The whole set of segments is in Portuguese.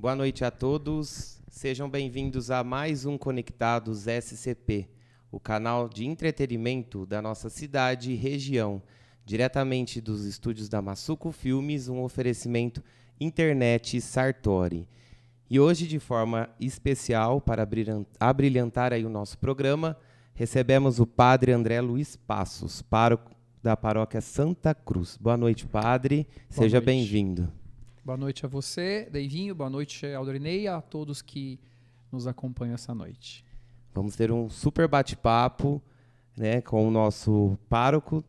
Boa noite a todos, sejam bem-vindos a mais um Conectados SCP, o canal de entretenimento da nossa cidade e região, diretamente dos estúdios da Massuco Filmes, um oferecimento Internet Sartori. E hoje, de forma especial, para abrilhantar aí o nosso programa, recebemos o Padre André Luiz Passos, pároco da paróquia Santa Cruz. Boa noite, Padre, seja bem-vindo. Boa noite a você, Deivinho, boa noite, Aldrinei, a todos que nos acompanham essa noite. Vamos ter um super bate-papo, né, com o nosso pároco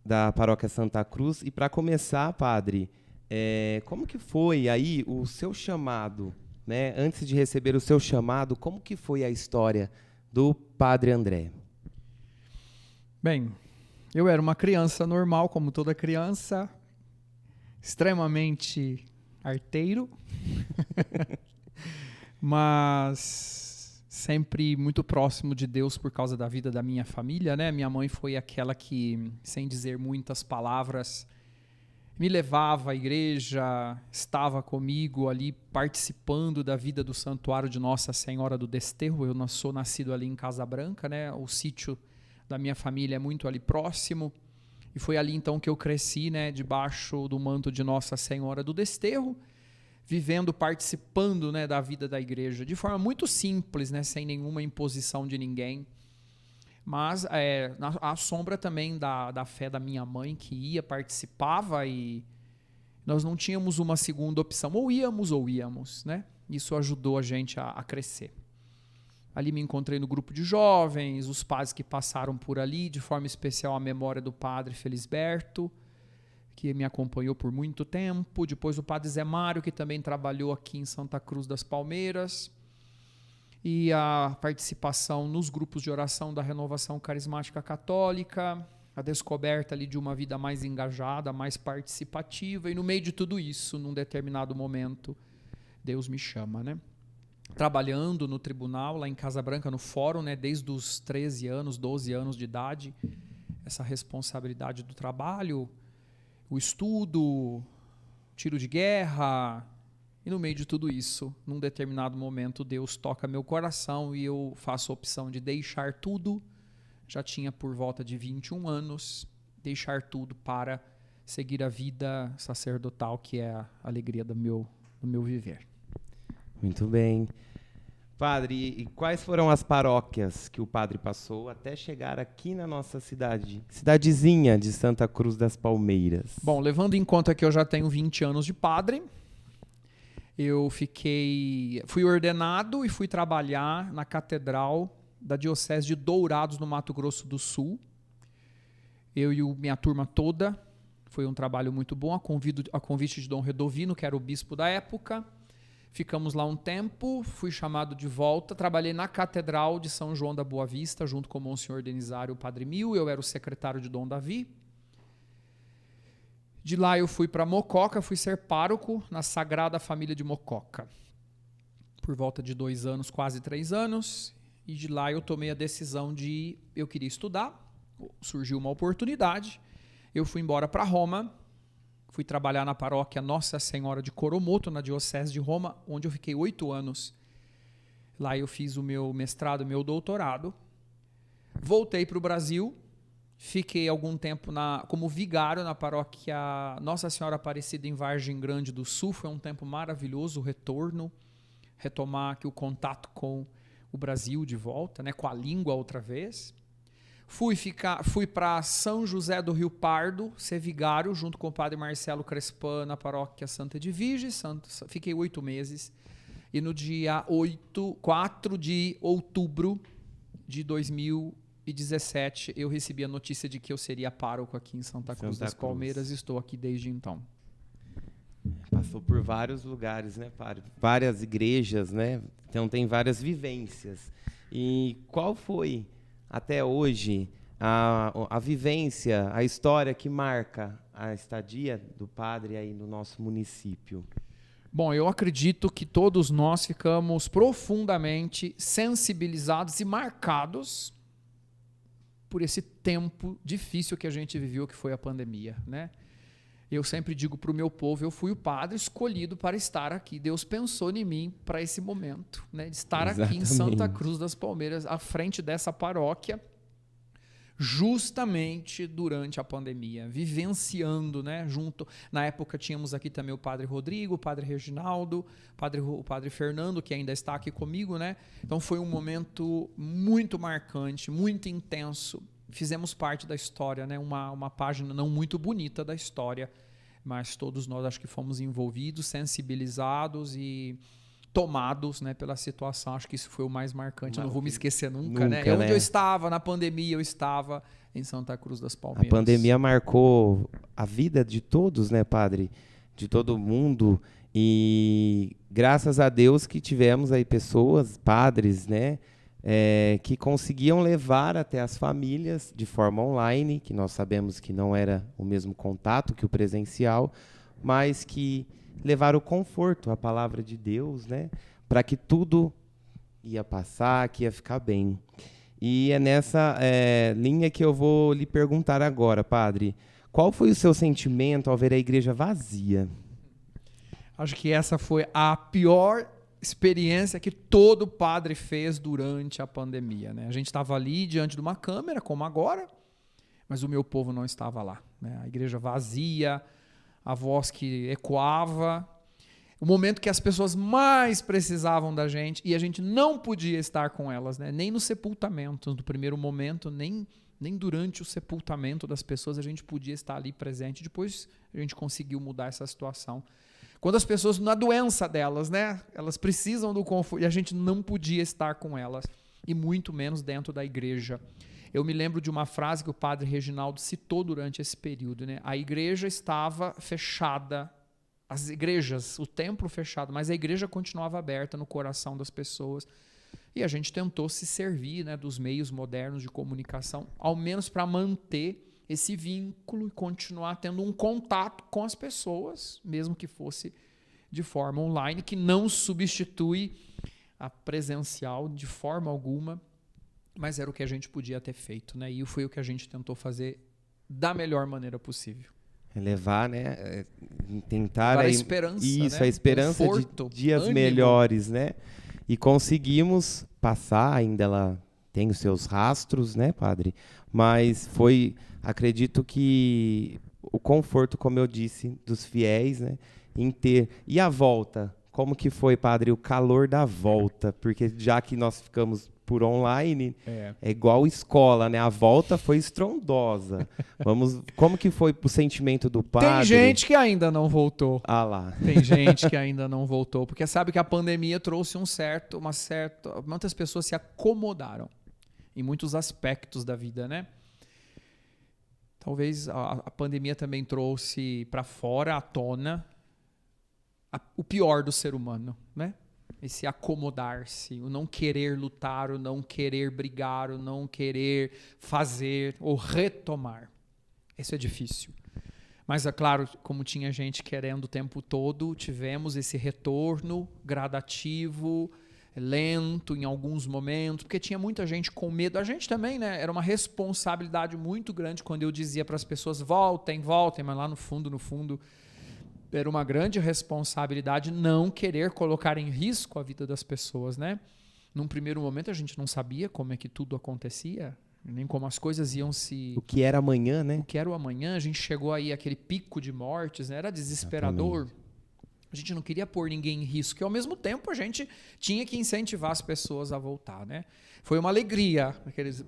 da paróquia Santa Cruz. E para começar, Padre, como que foi aí o seu chamado, né? Antes de receber o seu chamado, como que foi a história do Padre André? Bem, eu era uma criança normal, como toda criança, extremamente arteiro, mas sempre muito próximo de Deus por causa da vida da minha família, né? Minha mãe foi aquela que, sem dizer muitas palavras, me levava à igreja, estava comigo ali participando da vida do santuário de Nossa Senhora do Desterro. Eu sou nascido ali em Casa Branca, né? O sítio da minha família é muito ali próximo. E foi ali então que eu cresci, né, debaixo do manto de Nossa Senhora do Desterro, vivendo, participando, né, da vida da igreja, de forma muito simples, né, sem nenhuma imposição de ninguém. Mas à sombra também da fé da minha mãe, que ia, participava, e nós não tínhamos uma segunda opção, ou íamos, né? Isso ajudou a gente a crescer. Ali me encontrei no grupo de jovens, os padres que passaram por ali, de forma especial a memória do padre Felisberto, que me acompanhou por muito tempo, depois o padre Zé Mário, que também trabalhou aqui em Santa Cruz das Palmeiras, e a participação nos grupos de oração da Renovação Carismática Católica, a descoberta ali de uma vida mais engajada, mais participativa, e no meio de tudo isso, num determinado momento, Deus me chama, né? Trabalhando no tribunal, lá em Casa Branca, no fórum, né, desde os 13 anos, 12 anos de idade, essa responsabilidade do trabalho, o estudo, tiro de guerra, e no meio de tudo isso, num determinado momento, Deus toca meu coração e eu faço a opção de deixar tudo, já tinha por volta de 21 anos, deixar tudo para seguir a vida sacerdotal, que é a alegria do meu viver. Muito bem. Padre, e quais foram as paróquias que o padre passou até chegar aqui na nossa cidadezinha de Santa Cruz das Palmeiras? Bom, levando em conta que eu já tenho 20 anos de padre, eu fui ordenado e fui trabalhar na Catedral da Diocese de Dourados, no Mato Grosso do Sul. Eu e minha turma toda, foi um trabalho muito bom, a convite de Dom Redovino, que era o bispo da época. Ficamos lá um tempo, fui chamado de volta, trabalhei na Catedral de São João da Boa Vista, junto com o Monsenhor Denizário e o Padre Mil, eu era o secretário de Dom Davi. De lá eu fui para Mococa, fui ser pároco na Sagrada Família de Mococa, por volta de 2 anos, quase 3 anos, e de lá eu tomei a decisão eu queria estudar, surgiu uma oportunidade, eu fui embora para Roma, fui trabalhar na paróquia Nossa Senhora de Coromoto, na Diocese de Roma, onde eu fiquei 8 anos. Lá eu fiz o meu mestrado, meu doutorado. Voltei para o Brasil, fiquei algum tempo como vigário na paróquia Nossa Senhora Aparecida em Vargem Grande do Sul. Foi um tempo maravilhoso, o retorno, retomar aqui o contato com o Brasil de volta, né, com a língua outra vez. Fui para São José do Rio Pardo, ser vigário, junto com o padre Marcelo Crespan, na paróquia Santa Edvige. Fiquei 8 meses. E no dia 4 de outubro de 2017, eu recebi a notícia de que eu seria pároco aqui em Santa Cruz das Palmeiras. Estou aqui desde então. Passou por vários lugares, né, padre? Várias igrejas, né? Então tem várias vivências. E qual foi, até hoje, a vivência, a história que marca a estadia do padre aí no nosso município? Bom, eu acredito que todos nós ficamos profundamente sensibilizados e marcados por esse tempo difícil que a gente viveu, que foi a pandemia, né? Eu sempre digo para o meu povo, eu fui o padre escolhido para estar aqui. Deus pensou em mim para esse momento, né, de estar aqui em Santa Cruz das Palmeiras, à frente dessa paróquia, justamente durante a pandemia, vivenciando, né, junto. Na época tínhamos aqui também o padre Rodrigo, o padre Reginaldo, o padre Fernando, que ainda está aqui comigo, né? Então foi um momento muito marcante, muito intenso. Fizemos parte da história, né? Uma página não muito bonita da história, mas todos nós acho que fomos envolvidos, sensibilizados e tomados, né, pela situação. Acho que isso foi o mais marcante. Eu não vou me esquecer nunca, né? Onde eu estava na pandemia, eu estava em Santa Cruz das Palmeiras. A pandemia marcou a vida de todos, né, padre? De todo mundo. E graças a Deus que tivemos aí pessoas, padres, né, que conseguiam levar até as famílias de forma online, que nós sabemos que não era o mesmo contato que o presencial, mas que levaram o conforto, a palavra de Deus, né, para que tudo ia passar, que ia ficar bem. E é nessa linha que eu vou lhe perguntar agora, padre. Qual foi o seu sentimento ao ver a igreja vazia? Acho que essa foi a pior experiência que todo padre fez durante a pandemia, né? A gente estava ali diante de uma câmera, como agora, mas o meu povo não estava lá, né? A igreja vazia, a voz que ecoava, o momento que as pessoas mais precisavam da gente e a gente não podia estar com elas, né? Nem no sepultamento, no primeiro momento, nem durante o sepultamento das pessoas a gente podia estar ali presente. Depois a gente conseguiu mudar essa situação. Quando as pessoas, na doença delas, né, elas precisam do conforto, e a gente não podia estar com elas, e muito menos dentro da igreja. Eu me lembro de uma frase que o padre Reginaldo citou durante esse período, né? A igreja estava fechada, as igrejas, o templo fechado, mas a igreja continuava aberta no coração das pessoas. E a gente tentou se servir, né, dos meios modernos de comunicação, ao menos para manter esse vínculo e continuar tendo um contato com as pessoas, mesmo que fosse de forma online, que não substitui a presencial de forma alguma, mas era o que a gente podia ter feito, né? E foi o que a gente tentou fazer da melhor maneira possível. Levar, né? Tentar a esperança, isso, né? A esperança Conforto, de dias ânimo. melhores, né? E conseguimos passar, ainda ela tem os seus rastros, né, padre? Mas foi, acredito que o conforto, como eu disse, dos fiéis, né, em ter. E a volta? Como que foi, padre, o calor da volta? Porque já que nós ficamos por online, é igual escola, né? A volta foi estrondosa. Como que foi o sentimento do padre? Tem gente que ainda não voltou. Ah lá. Tem gente que ainda não voltou, porque sabe que a pandemia trouxe muitas pessoas se acomodaram em muitos aspectos da vida, né? Talvez a pandemia também trouxe para fora, à tona, o pior do ser humano, né? Esse acomodar-se, o não querer lutar, o não querer brigar, o não querer fazer ou retomar. Isso é difícil. Mas, é claro, como tinha gente querendo o tempo todo, tivemos esse retorno gradativo, lento em alguns momentos, porque tinha muita gente com medo. A gente também, né? Era uma responsabilidade muito grande quando eu dizia para as pessoas, voltem, mas lá no fundo, era uma grande responsabilidade não querer colocar em risco a vida das pessoas, né? Num primeiro momento a gente não sabia como é que tudo acontecia, nem como as coisas iam se... O que era amanhã, né? O que era o amanhã, a gente chegou aí àquele pico de mortes, né? Era desesperador. Exatamente. A gente não queria pôr ninguém em risco, e ao mesmo tempo a gente tinha que incentivar as pessoas a voltar, né? Foi uma alegria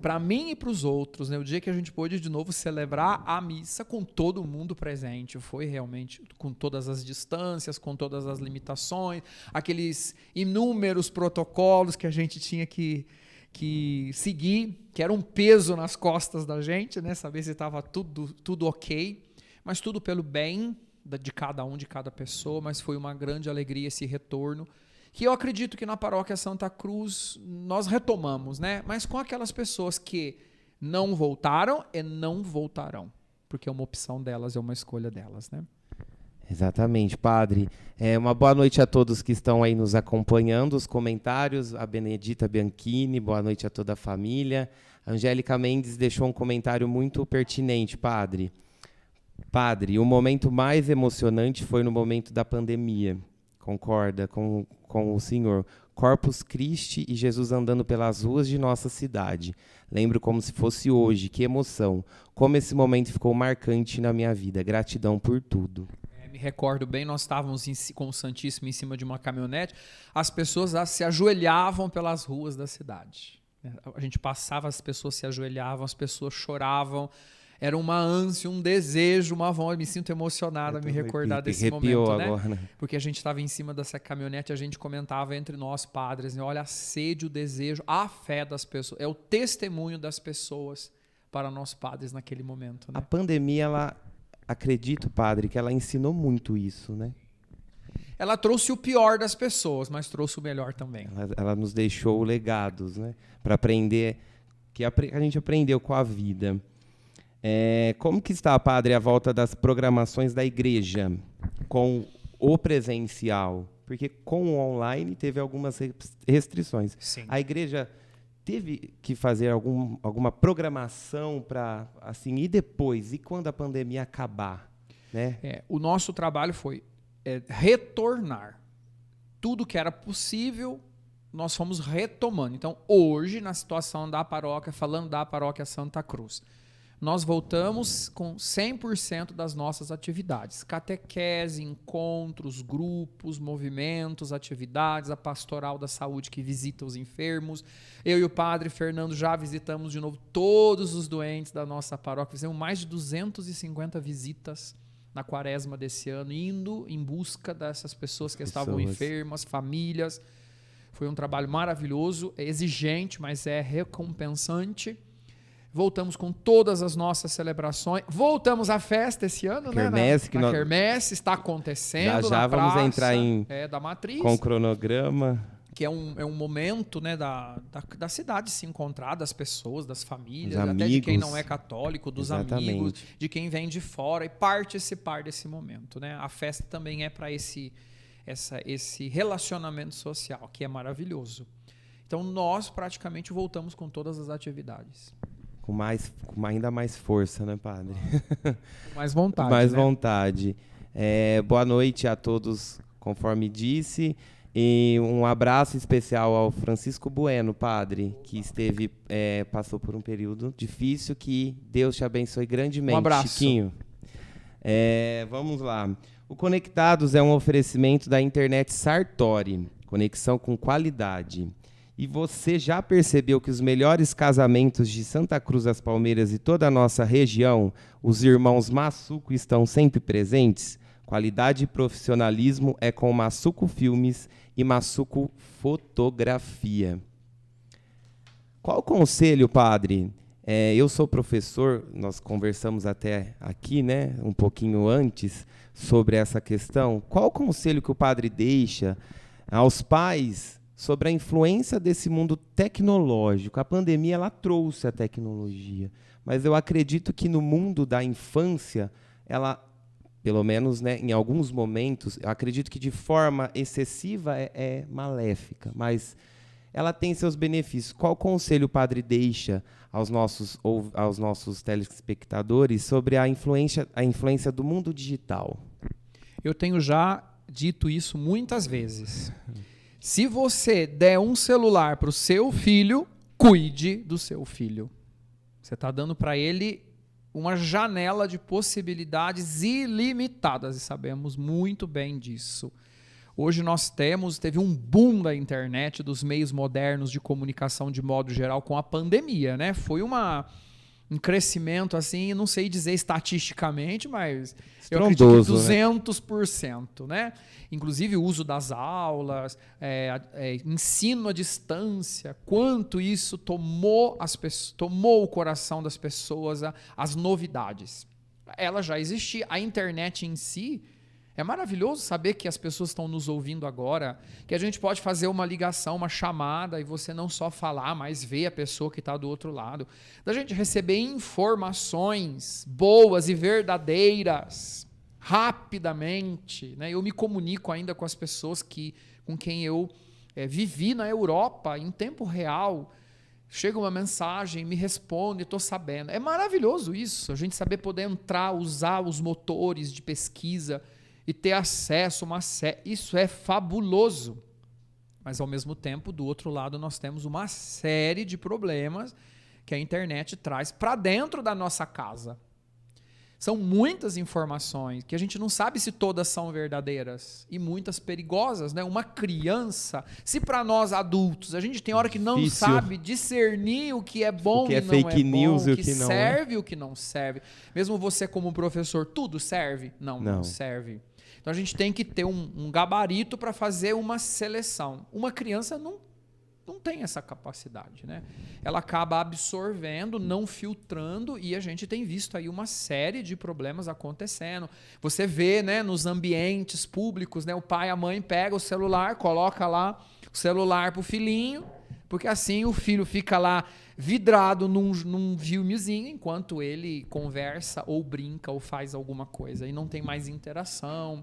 para mim e para os outros, né? O dia que a gente pôde de novo celebrar a missa com todo mundo presente, foi realmente com todas as distâncias, com todas as limitações, aqueles inúmeros protocolos que a gente tinha que seguir, que era um peso nas costas da gente, né? Saber se estava tudo ok, mas tudo pelo bem de cada um, de cada pessoa, mas foi uma grande alegria esse retorno, que eu acredito que na paróquia Santa Cruz nós retomamos, né? Mas com aquelas pessoas que não voltaram e não voltarão, porque é uma opção delas, é uma escolha delas, né? Exatamente, padre. Uma boa noite a todos que estão aí nos acompanhando, os comentários, a Benedita Bianchini, boa noite a toda a família. A Angélica Mendes deixou um comentário muito pertinente, padre. Padre, o momento mais emocionante foi no momento da pandemia. Concorda com o senhor? Corpus Christi e Jesus andando pelas ruas de nossa cidade. Lembro como se fosse hoje. Que emoção. Como esse momento ficou marcante na minha vida. Gratidão por tudo. Me recordo bem, nós estávamos com o Santíssimo em cima de uma caminhonete. As pessoas se ajoelhavam pelas ruas da cidade. A gente passava, as pessoas se ajoelhavam, as pessoas choravam. Era uma ânsia, um desejo, uma vontade. Me sinto emocionado a me recordar desse momento, né? Agora, né? Porque a gente estava em cima dessa caminhonete, a gente comentava entre nós padres, né? Olha a sede, o desejo, a fé das pessoas. É o testemunho das pessoas para nós padres naquele momento, né? A pandemia, ela, acredito, padre, que ela ensinou muito isso, né? Ela trouxe o pior das pessoas, mas trouxe o melhor também. Ela nos deixou legados, né? Para aprender, que a gente aprendeu com a vida. Como que está, padre, a volta das programações da igreja com o presencial? Porque com o online teve algumas restrições. Sim. A igreja teve que fazer alguma programação para, assim, e depois? E quando a pandemia acabar? Né? O nosso trabalho foi retornar. Tudo que era possível, nós fomos retomando. Então, hoje, na situação da paróquia, falando da paróquia Santa Cruz, nós voltamos com 100% das nossas atividades. Catequese, encontros, grupos, movimentos, atividades, a pastoral da saúde que visita os enfermos. Eu e o padre Fernando já visitamos de novo todos os doentes da nossa paróquia. Fizemos mais de 250 visitas na quaresma desse ano, indo em busca dessas pessoas que estavam enfermas, famílias. Foi um trabalho maravilhoso, é exigente, mas é recompensante. Voltamos com todas as nossas celebrações. Voltamos à festa esse ano, Quermesse, né? Na Quermesse, está acontecendo já na praça, vamos entrar da Matriz. Com o cronograma. Que é um momento, né, da cidade se encontrar, das pessoas, das famílias, amigos, até de quem não é católico, dos exatamente. amigos, de quem vem de fora e participar desse momento, né? A festa também é para esse relacionamento social, que é maravilhoso. Então, nós praticamente voltamos com todas as atividades. Com ainda mais força, né, padre? Com mais vontade. Mais né? vontade. Boa noite a todos, conforme disse. E um abraço especial ao Francisco Bueno, padre, que passou por um período difícil, que Deus te abençoe grandemente. Um abraço. Chiquinho. Vamos lá. O Conectados é um oferecimento da internet Sartori, conexão com qualidade. E você já percebeu que os melhores casamentos de Santa Cruz das Palmeiras e toda a nossa região, os irmãos Massuco estão sempre presentes? Qualidade e profissionalismo é com Massuco Filmes e Massuco Fotografia. Qual o conselho, padre? Eu sou professor, nós conversamos até aqui, né, um pouquinho antes, sobre essa questão. Qual o conselho que o padre deixa aos pais sobre a influência desse mundo tecnológico? A pandemia, ela trouxe a tecnologia, mas eu acredito que no mundo da infância, ela, pelo menos, né, em alguns momentos, eu acredito que de forma excessiva é maléfica, mas ela tem seus benefícios. Qual conselho o padre deixa aos nossos telespectadores sobre a influência do mundo digital? Eu tenho já dito isso muitas vezes. Se você der um celular para o seu filho, cuide do seu filho. Você está dando para ele uma janela de possibilidades ilimitadas, e sabemos muito bem disso. Hoje teve um boom da internet, dos meios modernos de comunicação de modo geral com a pandemia, né? Foi um crescimento, assim, não sei dizer estatisticamente, mas eu acredito que 200%, né? Inclusive o uso das aulas, ensino à distância, quanto isso tomou o coração das pessoas, as novidades. Ela já existia, a internet em si. É maravilhoso saber que as pessoas estão nos ouvindo agora, que a gente pode fazer uma ligação, uma chamada, e você não só falar, mas ver a pessoa que está do outro lado. Da gente receber informações boas e verdadeiras, rapidamente. Né? Eu me comunico ainda com as pessoas com quem eu vivi na Europa, em tempo real. Chega uma mensagem, me responde, estou sabendo. É maravilhoso isso, a gente saber poder entrar, usar os motores de pesquisa e ter acesso a uma série. Isso é fabuloso. Mas, ao mesmo tempo, do outro lado, nós temos uma série de problemas que a internet traz para dentro da nossa casa. São muitas informações que a gente não sabe se todas são verdadeiras e muitas perigosas, né? Uma criança, se para nós adultos a gente tem hora que não sabe discernir o que é bom e não é fake news bom, e o que não serve e o que não serve. Mesmo você como professor, tudo serve? Não serve. Então a gente tem que ter um gabarito para fazer uma seleção. Uma criança não tem essa capacidade, né? Ela acaba absorvendo, não filtrando, e a gente tem visto aí uma série de problemas acontecendo. Você vê, né, nos ambientes públicos, né, o pai e a mãe pegam o celular, coloca lá o celular pro filhinho, porque assim o filho fica lá vidrado num filmezinho enquanto ele conversa ou brinca ou faz alguma coisa e não tem mais interação.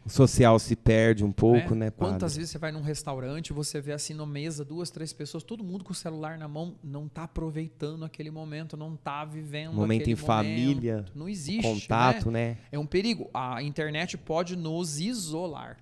O social se perde um pouco, né, padre? Quantas vezes você vai num restaurante, você vê assim na mesa 2, 3 pessoas, todo mundo com o celular na mão, não está aproveitando aquele momento, não está vivendo momento aquele em família, não existe, contato, né? É um perigo. A internet pode nos isolar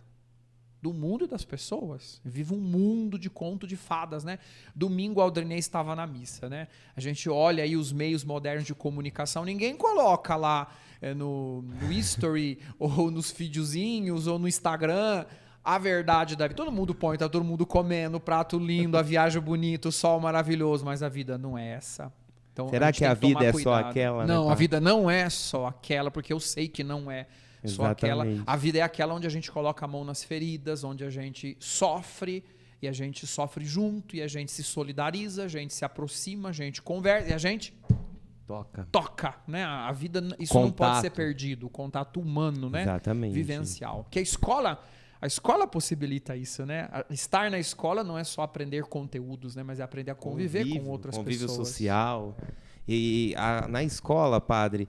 do mundo e das pessoas. Vive um mundo de conto de fadas, né? Domingo, Aldrinei estava na missa, né? A gente olha aí os meios modernos de comunicação, ninguém coloca lá no history ou nos videozinhos ou no Instagram a verdade da vida. Todo mundo põe, tá todo mundo comendo, prato lindo, a viagem bonita, o sol maravilhoso, mas a vida não é essa. Então, será que a vida é só aquela? Não, né, a vida não é só aquela, porque eu sei que não é só aquela. A vida é aquela onde a gente coloca a mão nas feridas, onde a gente sofre, e a gente sofre junto, e a gente se solidariza, a gente se aproxima, a gente conversa, e a gente toca, né? A vida, isso contato. Não pode ser perdido, o contato humano, né? Exatamente. Vivencial. Que a escola possibilita isso, né? Estar na escola não é só aprender conteúdos, né? Mas é aprender a conviver com outras pessoas. Convívio social. E na escola, padre,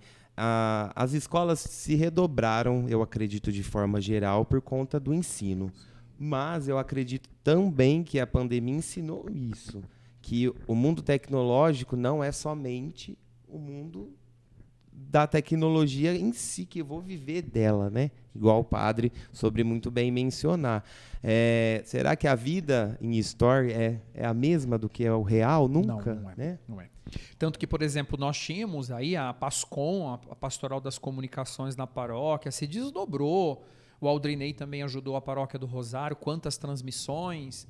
as escolas se redobraram, eu acredito, de forma geral, por conta do ensino. Mas eu acredito também que a pandemia ensinou isso, que o mundo tecnológico não é somente o mundo da tecnologia em si, que eu vou viver dela, né? Igual o padre sobre muito bem mencionar. Será que a vida em story é a mesma do que é o real? Nunca, não é, né? Não é. Tanto que, por exemplo, nós tínhamos aí a PASCOM, a Pastoral das Comunicações na paróquia, se desdobrou. O Aldrinei também ajudou a Paróquia do Rosário, quantas transmissões,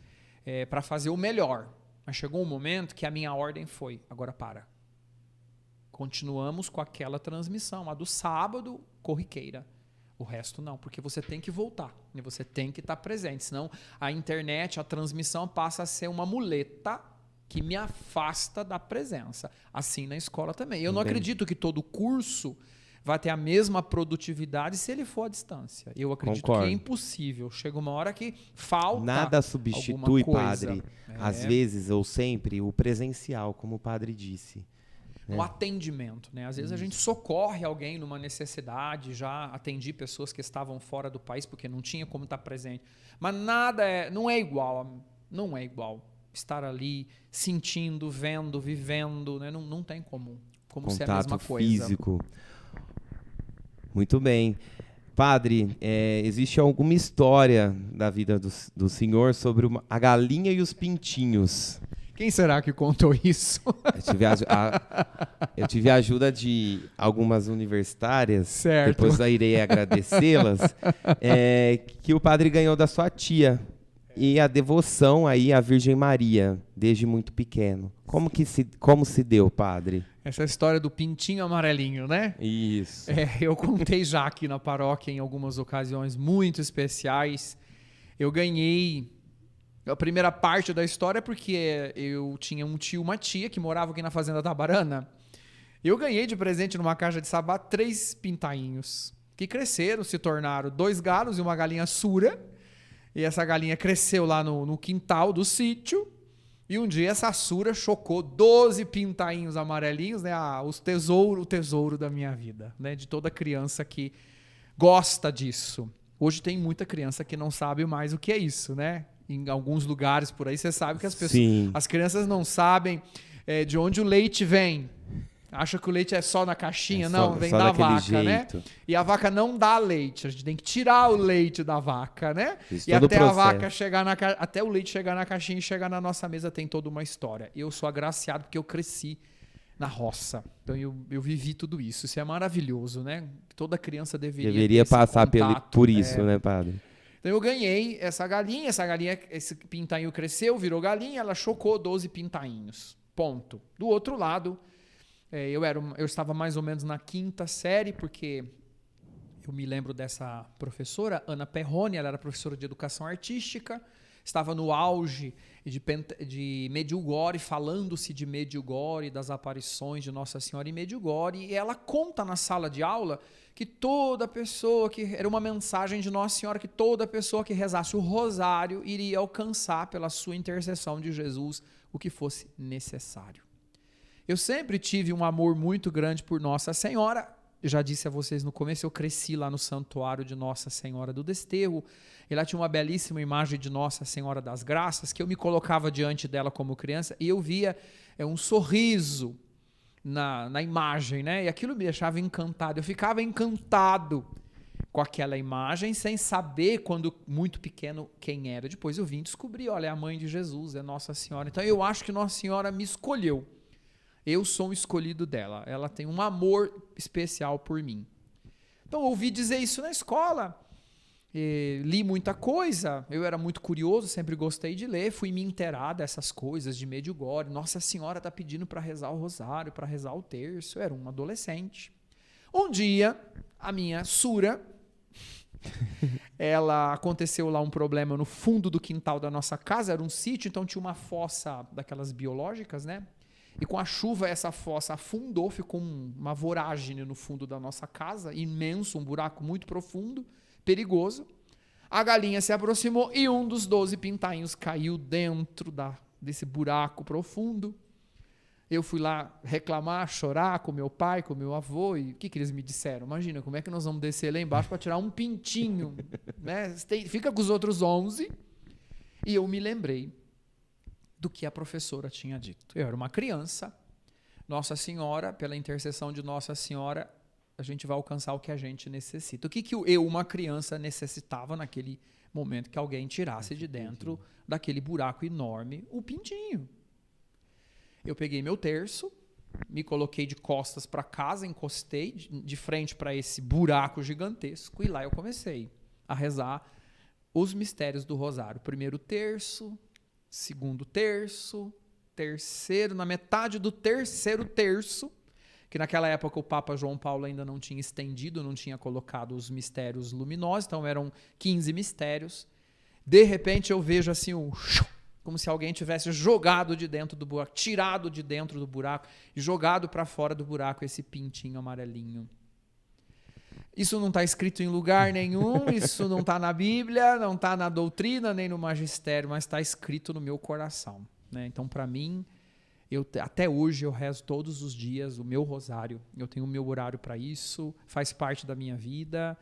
para fazer o melhor. Mas chegou um momento que a minha ordem foi, agora para. Continuamos com aquela transmissão, a do sábado, corriqueira. O resto não, porque você tem que voltar, né? Você tem que estar presente, senão a internet, a transmissão passa a ser uma muleta que me afasta da presença. Assim na escola também. Eu não acredito que todo curso vai ter a mesma produtividade se ele for à distância. Eu acredito que é impossível. Chega uma hora que falta nada substitui, padre, às vezes ou sempre, o presencial, como o padre disse. No atendimento, né? Às vezes a gente socorre alguém numa necessidade, já atendi pessoas que estavam fora do país porque não tinha como estar presente. Mas não é igual estar ali sentindo, vendo, vivendo, né? Não tem como ser a mesma coisa. Físico. Muito bem. Padre, existe alguma história da vida do senhor sobre a galinha e os pintinhos? Quem será que contou isso? Eu tive a ajuda de algumas universitárias, certo. Depois eu irei agradecê-las, que o padre ganhou da sua tia. E a devoção aí à Virgem Maria, desde muito pequeno. Como se deu, padre? Essa história do pintinho amarelinho, né? Isso. Eu contei já aqui na paróquia em algumas ocasiões muito especiais. Eu ganhei a primeira parte da história porque eu tinha um tio, uma tia que morava aqui na fazenda Tabarana. Eu ganhei de presente numa caixa de sabá 3 pintainhos que cresceram, se tornaram 2 galos e uma galinha sura. E essa galinha cresceu lá no quintal do sítio. E um dia essa sura chocou 12 pintainhos amarelinhos, né? O tesouro da minha vida, né? De toda criança que gosta disso. Hoje tem muita criança que não sabe mais o que é isso, né? Em alguns lugares por aí, você sabe que Sim. as crianças não sabem de onde o leite vem. Acha que o leite é só na caixinha. Não, vem só da daquele vaca, jeito. né? E a vaca não dá leite. A gente tem que tirar o leite da vaca, né? Isso, e todo até o a vaca processo. chegar até o leite chegar na caixinha e chegar na nossa mesa tem toda uma história. Eu sou agraciado porque eu cresci na roça. Então eu vivi tudo isso. Isso é maravilhoso, né? Toda criança deveria ter esse Passar contato. por isso, né, padre? Então eu ganhei essa galinha, esse pintainho cresceu, virou galinha, ela chocou 12 pintainhos. Ponto. Do outro lado, eu estava mais ou menos na 5ª série, porque eu me lembro dessa professora, Ana Perrone, ela era professora de educação artística, estava no auge de Medjugorje, falando-se de Medjugorje, das aparições de Nossa Senhora em Medjugorje, e ela conta na sala de aula que toda pessoa era uma mensagem de Nossa Senhora, que toda pessoa que rezasse o rosário iria alcançar pela sua intercessão de Jesus o que fosse necessário. Eu sempre tive um amor muito grande por Nossa Senhora. Eu já disse a vocês no começo, eu cresci lá no santuário de Nossa Senhora do Desterro, e lá tinha uma belíssima imagem de Nossa Senhora das Graças, que eu me colocava diante dela como criança, e eu via um sorriso na imagem, né? E aquilo me deixava encantado. Eu ficava encantado com aquela imagem, sem saber, quando muito pequeno, quem era. Depois eu vim descobrir, olha, é a mãe de Jesus, é Nossa Senhora. Então eu acho que Nossa Senhora me escolheu. Eu sou um escolhido dela. Ela tem um amor especial por mim. Então eu ouvi dizer isso na escola. Li muita coisa. Eu era muito curioso, sempre gostei de ler. Fui me inteirar dessas coisas de Medjugorje. Nossa Senhora está pedindo para rezar o rosário, para rezar o terço. Eu era um adolescente. Um dia, a minha Sura, aconteceu lá um problema no fundo do quintal da nossa casa. Era um sítio, então tinha uma fossa daquelas biológicas, né? E com a chuva essa fossa afundou, ficou uma voragem no fundo da nossa casa, imenso, um buraco muito profundo, perigoso. A galinha se aproximou e um dos 12 pintainhos caiu dentro desse buraco profundo. Eu fui lá reclamar, chorar com meu pai, com meu avô, e o que eles me disseram? Imagina, como é que nós vamos descer lá embaixo para tirar um pintinho? Né? Fica com os outros 11. E eu me lembrei do que a professora tinha dito. Eu era uma criança. Nossa Senhora, pela intercessão de Nossa Senhora, a gente vai alcançar o que a gente necessita. O que eu, uma criança, necessitava naquele momento? Que alguém tirasse de dentro daquele buraco enorme o pintinho. Eu peguei meu terço, me coloquei de costas para casa, encostei de frente para esse buraco gigantesco, e lá eu comecei a rezar os mistérios do rosário. Primeiro terço, segundo terço, terceiro, na metade do terceiro terço, que naquela época o Papa João Paulo ainda não tinha estendido, não tinha colocado os mistérios luminosos, então eram 15 mistérios. De repente eu vejo assim como se alguém tivesse jogado de dentro do buraco, tirado de dentro do buraco e jogado para fora do buraco esse pintinho amarelinho. Isso não está escrito em lugar nenhum, isso não está na Bíblia, não está na doutrina, nem no magistério, mas está escrito no meu coração. Né? Então, para mim, até hoje eu rezo todos os dias o meu rosário. Eu tenho o meu horário para isso, faz parte da minha vida.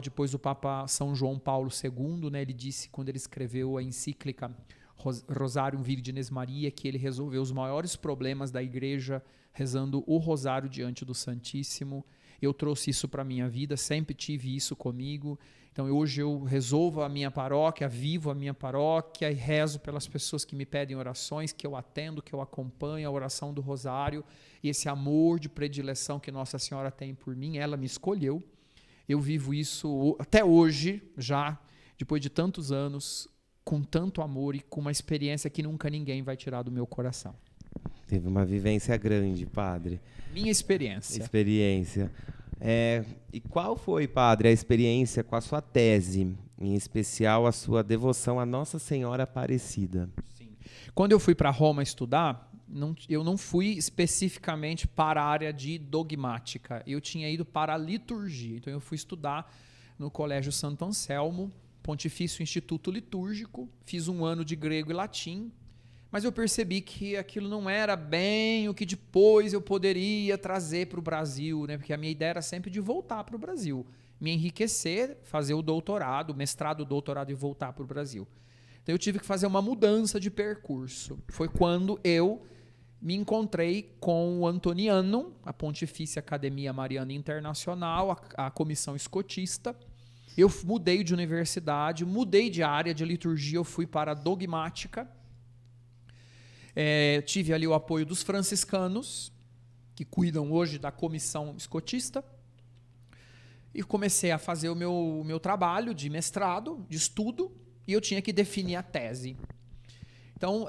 Depois o Papa São João Paulo II, né, ele disse, quando ele escreveu a encíclica Rosarium Virgines Maria, que ele resolveu os maiores problemas da igreja rezando o rosário diante do Santíssimo. Eu trouxe isso para a minha vida, sempre tive isso comigo. Então hoje eu resolvo a minha paróquia, vivo a minha paróquia e rezo pelas pessoas que me pedem orações, que eu atendo, que eu acompanho a oração do rosário. E esse amor de predileção que Nossa Senhora tem por mim, ela me escolheu. Eu vivo isso até hoje, já, depois de tantos anos, com tanto amor e com uma experiência que nunca ninguém vai tirar do meu coração. Teve uma vivência grande, padre. Minha experiência. E qual foi, padre, a experiência com a sua tese, em especial a sua devoção a Nossa Senhora Aparecida? Sim. Quando eu fui para Roma estudar, eu não fui especificamente para a área de dogmática, eu tinha ido para a liturgia. Então eu fui estudar no Colégio Santo Anselmo, Pontifício Instituto Litúrgico, fiz um ano de grego e latim, mas eu percebi que aquilo não era bem o que depois eu poderia trazer para o Brasil, né? Porque a minha ideia era sempre de voltar para o Brasil, me enriquecer, fazer o doutorado, mestrado, doutorado e voltar para o Brasil. Então eu tive que fazer uma mudança de percurso. Foi quando eu me encontrei com o Antoniano, a Pontifícia Academia Mariana Internacional, a comissão escotista. Eu mudei de universidade, mudei de área de liturgia, eu fui para a dogmática. Tive ali o apoio dos franciscanos, que cuidam hoje da comissão escotista. E comecei a fazer o meu trabalho de mestrado, de estudo, e eu tinha que definir a tese. Então,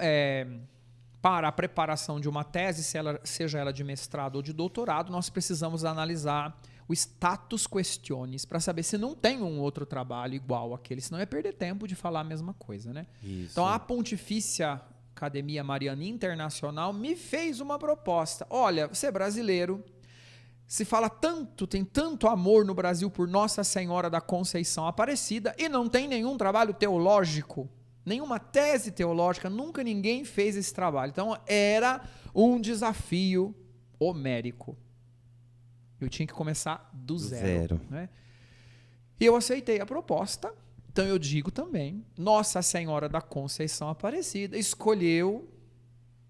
para a preparação de uma tese, seja ela de mestrado ou de doutorado, nós precisamos analisar o status questionis, para saber se não tem um outro trabalho igual àquele, senão é perder tempo de falar a mesma coisa, né? Isso. Então, a Pontifícia Academia Mariana Internacional me fez uma proposta. Olha, você é brasileiro, se fala tanto, tem tanto amor no Brasil por Nossa Senhora da Conceição Aparecida e não tem nenhum trabalho teológico, nenhuma tese teológica, nunca ninguém fez esse trabalho. Então, era um desafio homérico. Eu tinha que começar do zero. Né? E eu aceitei a proposta. Então, eu digo também, Nossa Senhora da Conceição Aparecida escolheu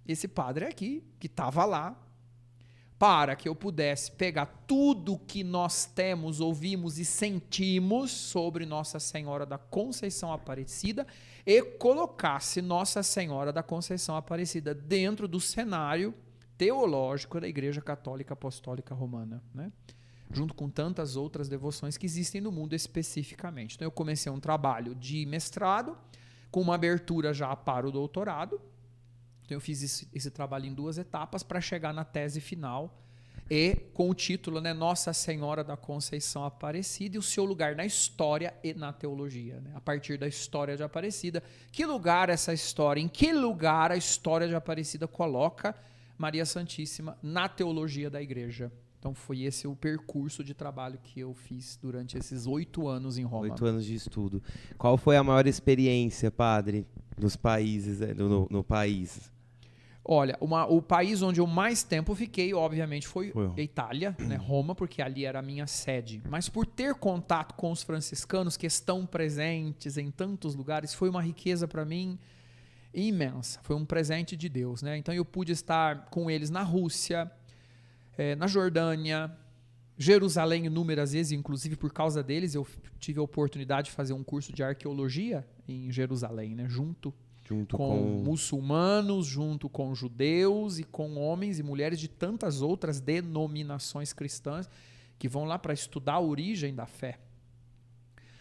esse padre aqui, que estava lá, para que eu pudesse pegar tudo que nós temos, ouvimos e sentimos sobre Nossa Senhora da Conceição Aparecida e colocasse Nossa Senhora da Conceição Aparecida dentro do cenário teológico da Igreja Católica Apostólica Romana, né? Junto com tantas outras devoções que existem no mundo especificamente. Então eu comecei um trabalho de mestrado, com uma abertura já para o doutorado. Então eu fiz esse trabalho em 2 etapas para chegar na tese final e com o título, né, Nossa Senhora da Conceição Aparecida e o seu lugar na história e na teologia. Né? A partir da história de Aparecida, que lugar essa história, em que lugar a história de Aparecida coloca Maria Santíssima na teologia da Igreja? Então foi esse o percurso de trabalho que eu fiz durante esses 8 anos em Roma. 8 anos de estudo. Qual foi a maior experiência, padre, nos países, no país? Olha, o país onde eu mais tempo fiquei, obviamente, foi a Itália, né, Roma, porque ali era a minha sede. Mas por ter contato com os franciscanos, que estão presentes em tantos lugares, foi uma riqueza para mim imensa. Foi um presente de Deus, né? Então eu pude estar com eles na Rússia, na Jordânia, Jerusalém inúmeras vezes, inclusive por causa deles eu tive a oportunidade de fazer um curso de arqueologia em Jerusalém, né? Junto com muçulmanos, junto com judeus e com homens e mulheres de tantas outras denominações cristãs que vão lá para estudar a origem da fé.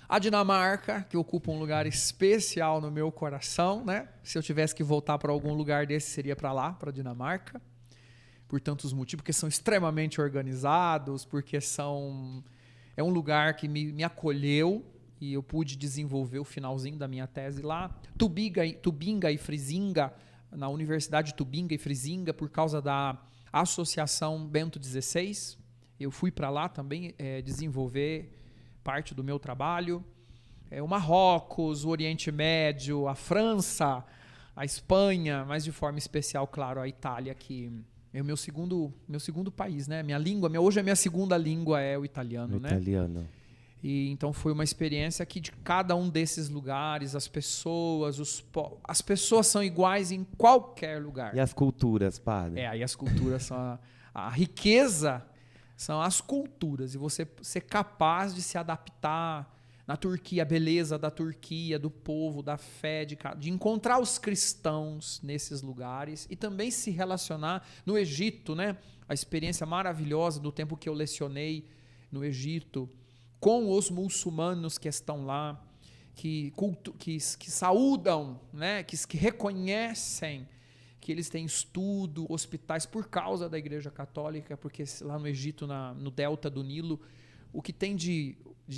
A Dinamarca, que ocupa um lugar especial no meu coração, né? Se eu tivesse que voltar para algum lugar desse, seria para lá, para a Dinamarca, por tantos motivos, porque são extremamente organizados, porque é um lugar que me acolheu, e eu pude desenvolver o finalzinho da minha tese lá. Tubinga e Frisinga, na Universidade de Tubinga e Frisinga, por causa da Associação Bento XVI. Eu fui para lá também desenvolver parte do meu trabalho. O Marrocos, o Oriente Médio, a França, a Espanha, mas de forma especial, claro, a Itália, que é o meu segundo país, né? Hoje a minha segunda língua é o italiano, né? Italiano. E então foi uma experiência que de cada um desses lugares, as pessoas são iguais em qualquer lugar. E as culturas, padre? Aí as culturas são a riqueza, são as culturas, e você ser capaz de se adaptar na Turquia, a beleza da Turquia, do povo, da fé, de encontrar os cristãos nesses lugares e também se relacionar no Egito, né? A experiência maravilhosa do tempo que eu lecionei no Egito, com os muçulmanos que estão lá, que saúdam, né? que reconhecem que eles têm estudo, hospitais por causa da Igreja Católica, porque lá no Egito, no delta do Nilo, o que tem de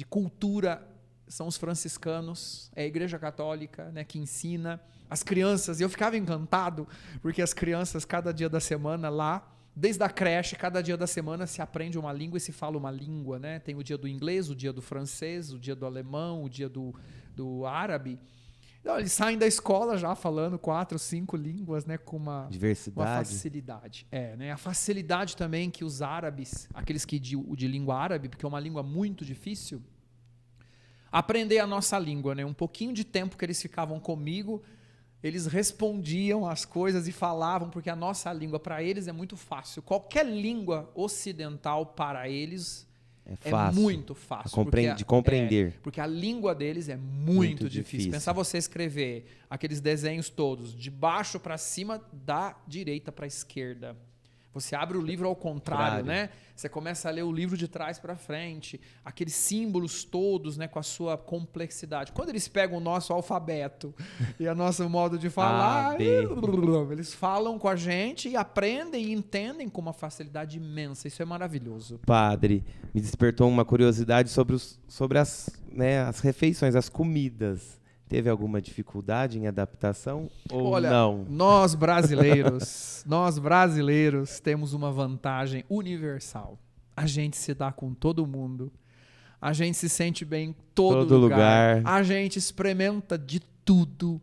cultura são os franciscanos, é a Igreja Católica, né, que ensina as crianças. E eu ficava encantado, porque as crianças, cada dia da semana lá, desde a creche, cada dia da semana se aprende uma língua e se fala uma língua, né? Tem o dia do inglês, o dia do francês, o dia do alemão, o dia do árabe. Então, eles saem da escola já falando 4, 5 línguas, né? Com uma facilidade. Né? A facilidade também que os árabes, aqueles que de língua árabe, porque é uma língua muito difícil, aprender a nossa língua, né? Um pouquinho de tempo que eles ficavam comigo, eles respondiam as coisas e falavam, porque a nossa língua para eles é muito fácil. Qualquer língua ocidental para eles É é fácil. muito fácil. Porque De compreender. porque a língua deles é muito Muito difícil. difícil. Pensar você escrever aqueles desenhos todos, de baixo para cima, da direita para a esquerda. Você abre o livro ao contrário, né? Você começa a ler o livro de trás para frente, aqueles símbolos todos, né, com a sua complexidade. Quando eles pegam o nosso alfabeto e o nosso modo de falar, A, B. eles falam com a gente e aprendem e entendem com uma facilidade imensa. Isso é maravilhoso. Padre, me despertou uma curiosidade sobre as refeições, as comidas. Teve alguma dificuldade em adaptação ou Olha, não? nós brasileiros temos uma vantagem universal. A gente se dá com todo mundo. A gente se sente bem em todo lugar. A gente experimenta de tudo.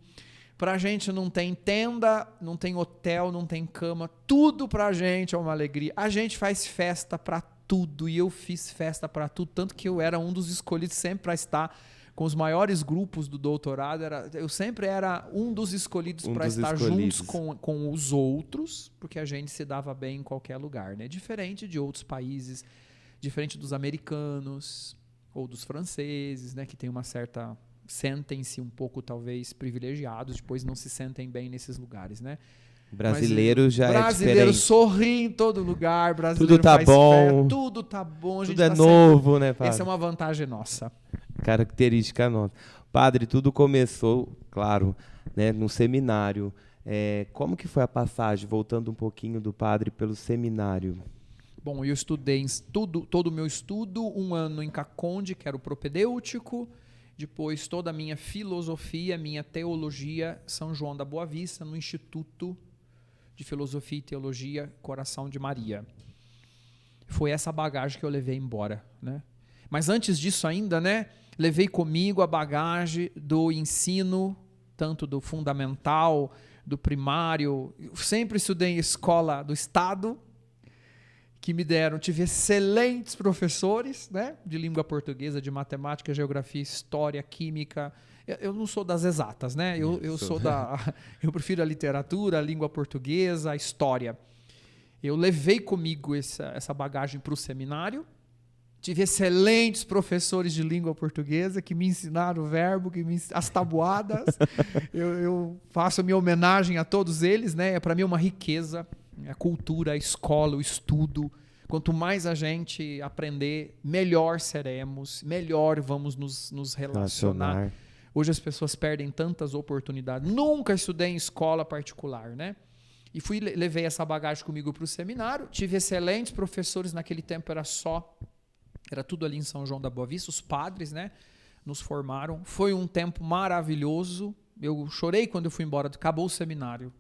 Pra gente não tem tenda, não tem hotel, não tem cama. Tudo pra gente é uma alegria. A gente faz festa pra tudo. E eu fiz festa pra tudo. Tanto que eu era um dos escolhidos sempre pra estar com os maiores grupos do doutorado. Eu sempre era um dos escolhidos para estar juntos com os outros, porque a gente se dava bem em qualquer lugar, né? Diferente de outros países, diferente dos americanos ou dos franceses, né? Que tem uma certa... sentem-se um pouco, talvez, privilegiados, depois não se sentem bem nesses lugares, né? Brasileiro já é diferente. Brasileiro sorri em todo lugar, brasileiro tudo tá faz bom, fé, tudo tá bom. tudo é novo, né, padre? Essa é uma vantagem nossa. Característica nossa. Padre, tudo começou, claro, né, no seminário. Como que foi a passagem, voltando um pouquinho do padre pelo seminário? Bom, eu estudei todo o meu estudo, 1 ano em Caconde, que era o propedêutico, depois toda a minha filosofia, minha teologia, São João da Boa Vista, no Instituto de Filosofia e Teologia Coração de Maria. Foi essa bagagem que eu levei embora, né? Mas antes disso ainda, né, levei comigo a bagagem do ensino, tanto do fundamental, do primário. Eu sempre estudei em escola do Estado, que tive excelentes professores, né, de língua portuguesa, de matemática, geografia, história, química. Eu não sou das exatas, né? Eu prefiro a literatura, a língua portuguesa, a história. Eu levei comigo essa bagagem para o seminário. Tive excelentes professores de língua portuguesa que me ensinaram o verbo, as tabuadas. Eu faço a minha homenagem a todos eles, né? Para mim é uma riqueza. A cultura, a escola, o estudo. Quanto mais a gente aprender, melhor seremos, melhor vamos nos relacionar. Hoje as pessoas perdem tantas oportunidades. Nunca estudei em escola particular, né? E levei essa bagagem comigo para o seminário. Tive excelentes professores, naquele tempo era tudo ali em São João da Boa Vista, os padres, né, nos formaram. Foi um tempo maravilhoso. Eu chorei quando eu fui embora, acabou o seminário.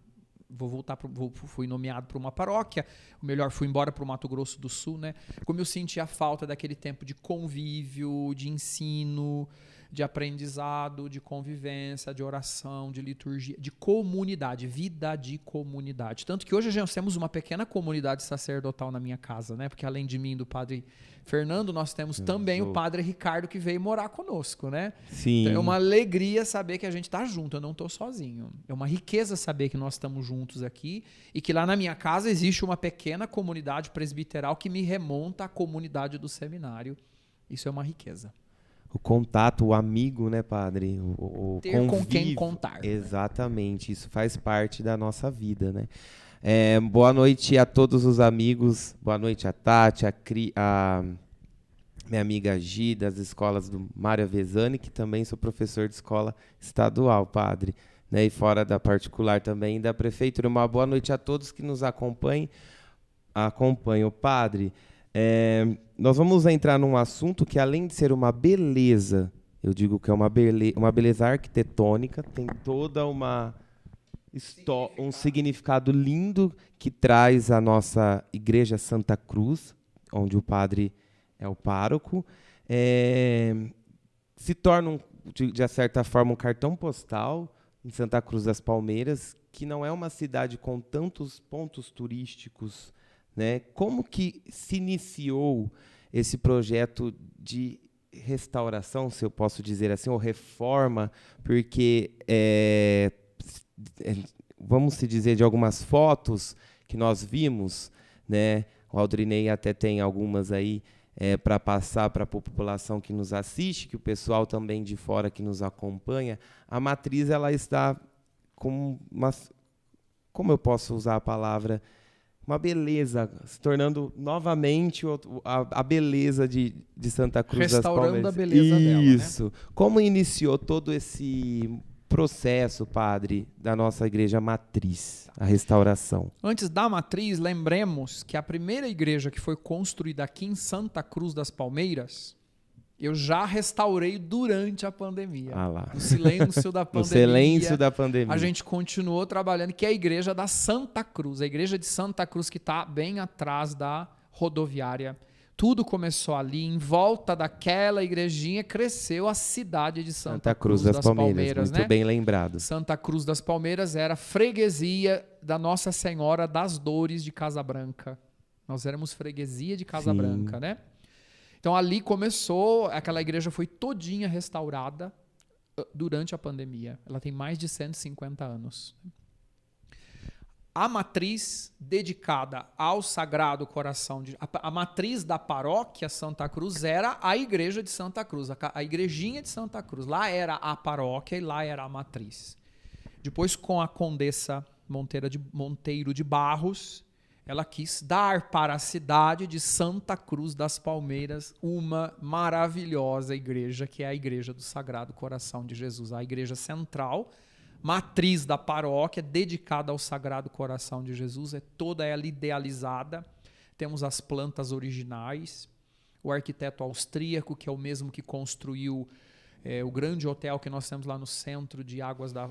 Fui nomeado para uma paróquia, ou melhor, fui embora para o Mato Grosso do Sul, né? Como eu senti a falta daquele tempo de convívio, de ensino, de aprendizado, de convivência, de oração, de liturgia, de comunidade, vida de comunidade. Tanto que hoje nós temos uma pequena comunidade sacerdotal na minha casa, né? Porque além de mim e do padre Fernando, nós temos também o padre Ricardo, que veio morar conosco, né? Sim. Então é uma alegria saber que a gente está junto, eu não estou sozinho. É uma riqueza saber que nós estamos juntos aqui e que lá na minha casa existe uma pequena comunidade presbiteral que me remonta à comunidade do seminário. Isso é uma riqueza. O contato, o amigo, né, padre? Ter convívio, com quem contar. Exatamente, né? Isso faz parte da nossa vida, né? Boa noite a todos os amigos, boa noite a Tati, a minha amiga Gi, das escolas do Mário Avezzani, que também sou professor de escola estadual, padre, né? E fora da particular também da prefeitura. Uma boa noite a todos que nos acompanham, padre. Nós vamos entrar num assunto que, além de ser uma beleza, eu digo que é uma beleza arquitetônica, tem toda um significado lindo que traz a nossa Igreja Santa Cruz, onde o padre é o pároco. Se torna, de certa forma, um cartão postal em Santa Cruz das Palmeiras, que não é uma cidade com tantos pontos turísticos, né? Como que se iniciou esse projeto de restauração, se eu posso dizer assim, ou reforma, porque vamos se dizer de algumas fotos que nós vimos, né? O Aldrinei até tem algumas aí para passar para a população que nos assiste, que o pessoal também de fora que nos acompanha. A matriz ela está com uma, como eu posso usar a palavra, uma beleza, se tornando novamente a beleza de Santa Cruz das Palmeiras. Restaurando a beleza dela, né? Isso. Como iniciou todo esse processo, padre, da nossa igreja matriz, a restauração? Antes da matriz, lembremos que a primeira igreja que foi construída aqui em Santa Cruz das Palmeiras, eu já restaurei durante a pandemia. Ah lá. No silêncio da pandemia. No silêncio da pandemia. A gente continuou trabalhando, que é a igreja da Santa Cruz, a igreja de Santa Cruz que está bem atrás da rodoviária. Tudo começou ali, em volta daquela igrejinha cresceu a cidade de Santa Cruz das Palmeiras, muito né? bem lembrado. Santa Cruz das Palmeiras era freguesia da Nossa Senhora das Dores de Casa Branca. Nós éramos freguesia de Casa Sim. Branca, né? Então ali começou, aquela igreja foi todinha restaurada durante a pandemia. Ela tem mais de 150 anos. A matriz dedicada ao Sagrado Coração de... A matriz da paróquia Santa Cruz era a igreja de Santa Cruz, a igrejinha de Santa Cruz. Lá era a paróquia e lá era a matriz. Depois, com a Condessa Monteiro de Barros, ela quis dar para a cidade de Santa Cruz das Palmeiras uma maravilhosa igreja, que é a Igreja do Sagrado Coração de Jesus, a igreja central, matriz da paróquia, dedicada ao Sagrado Coração de Jesus, é toda ela idealizada. Temos as plantas originais, o arquiteto austríaco, que é o mesmo que construiu o grande hotel que nós temos lá no centro de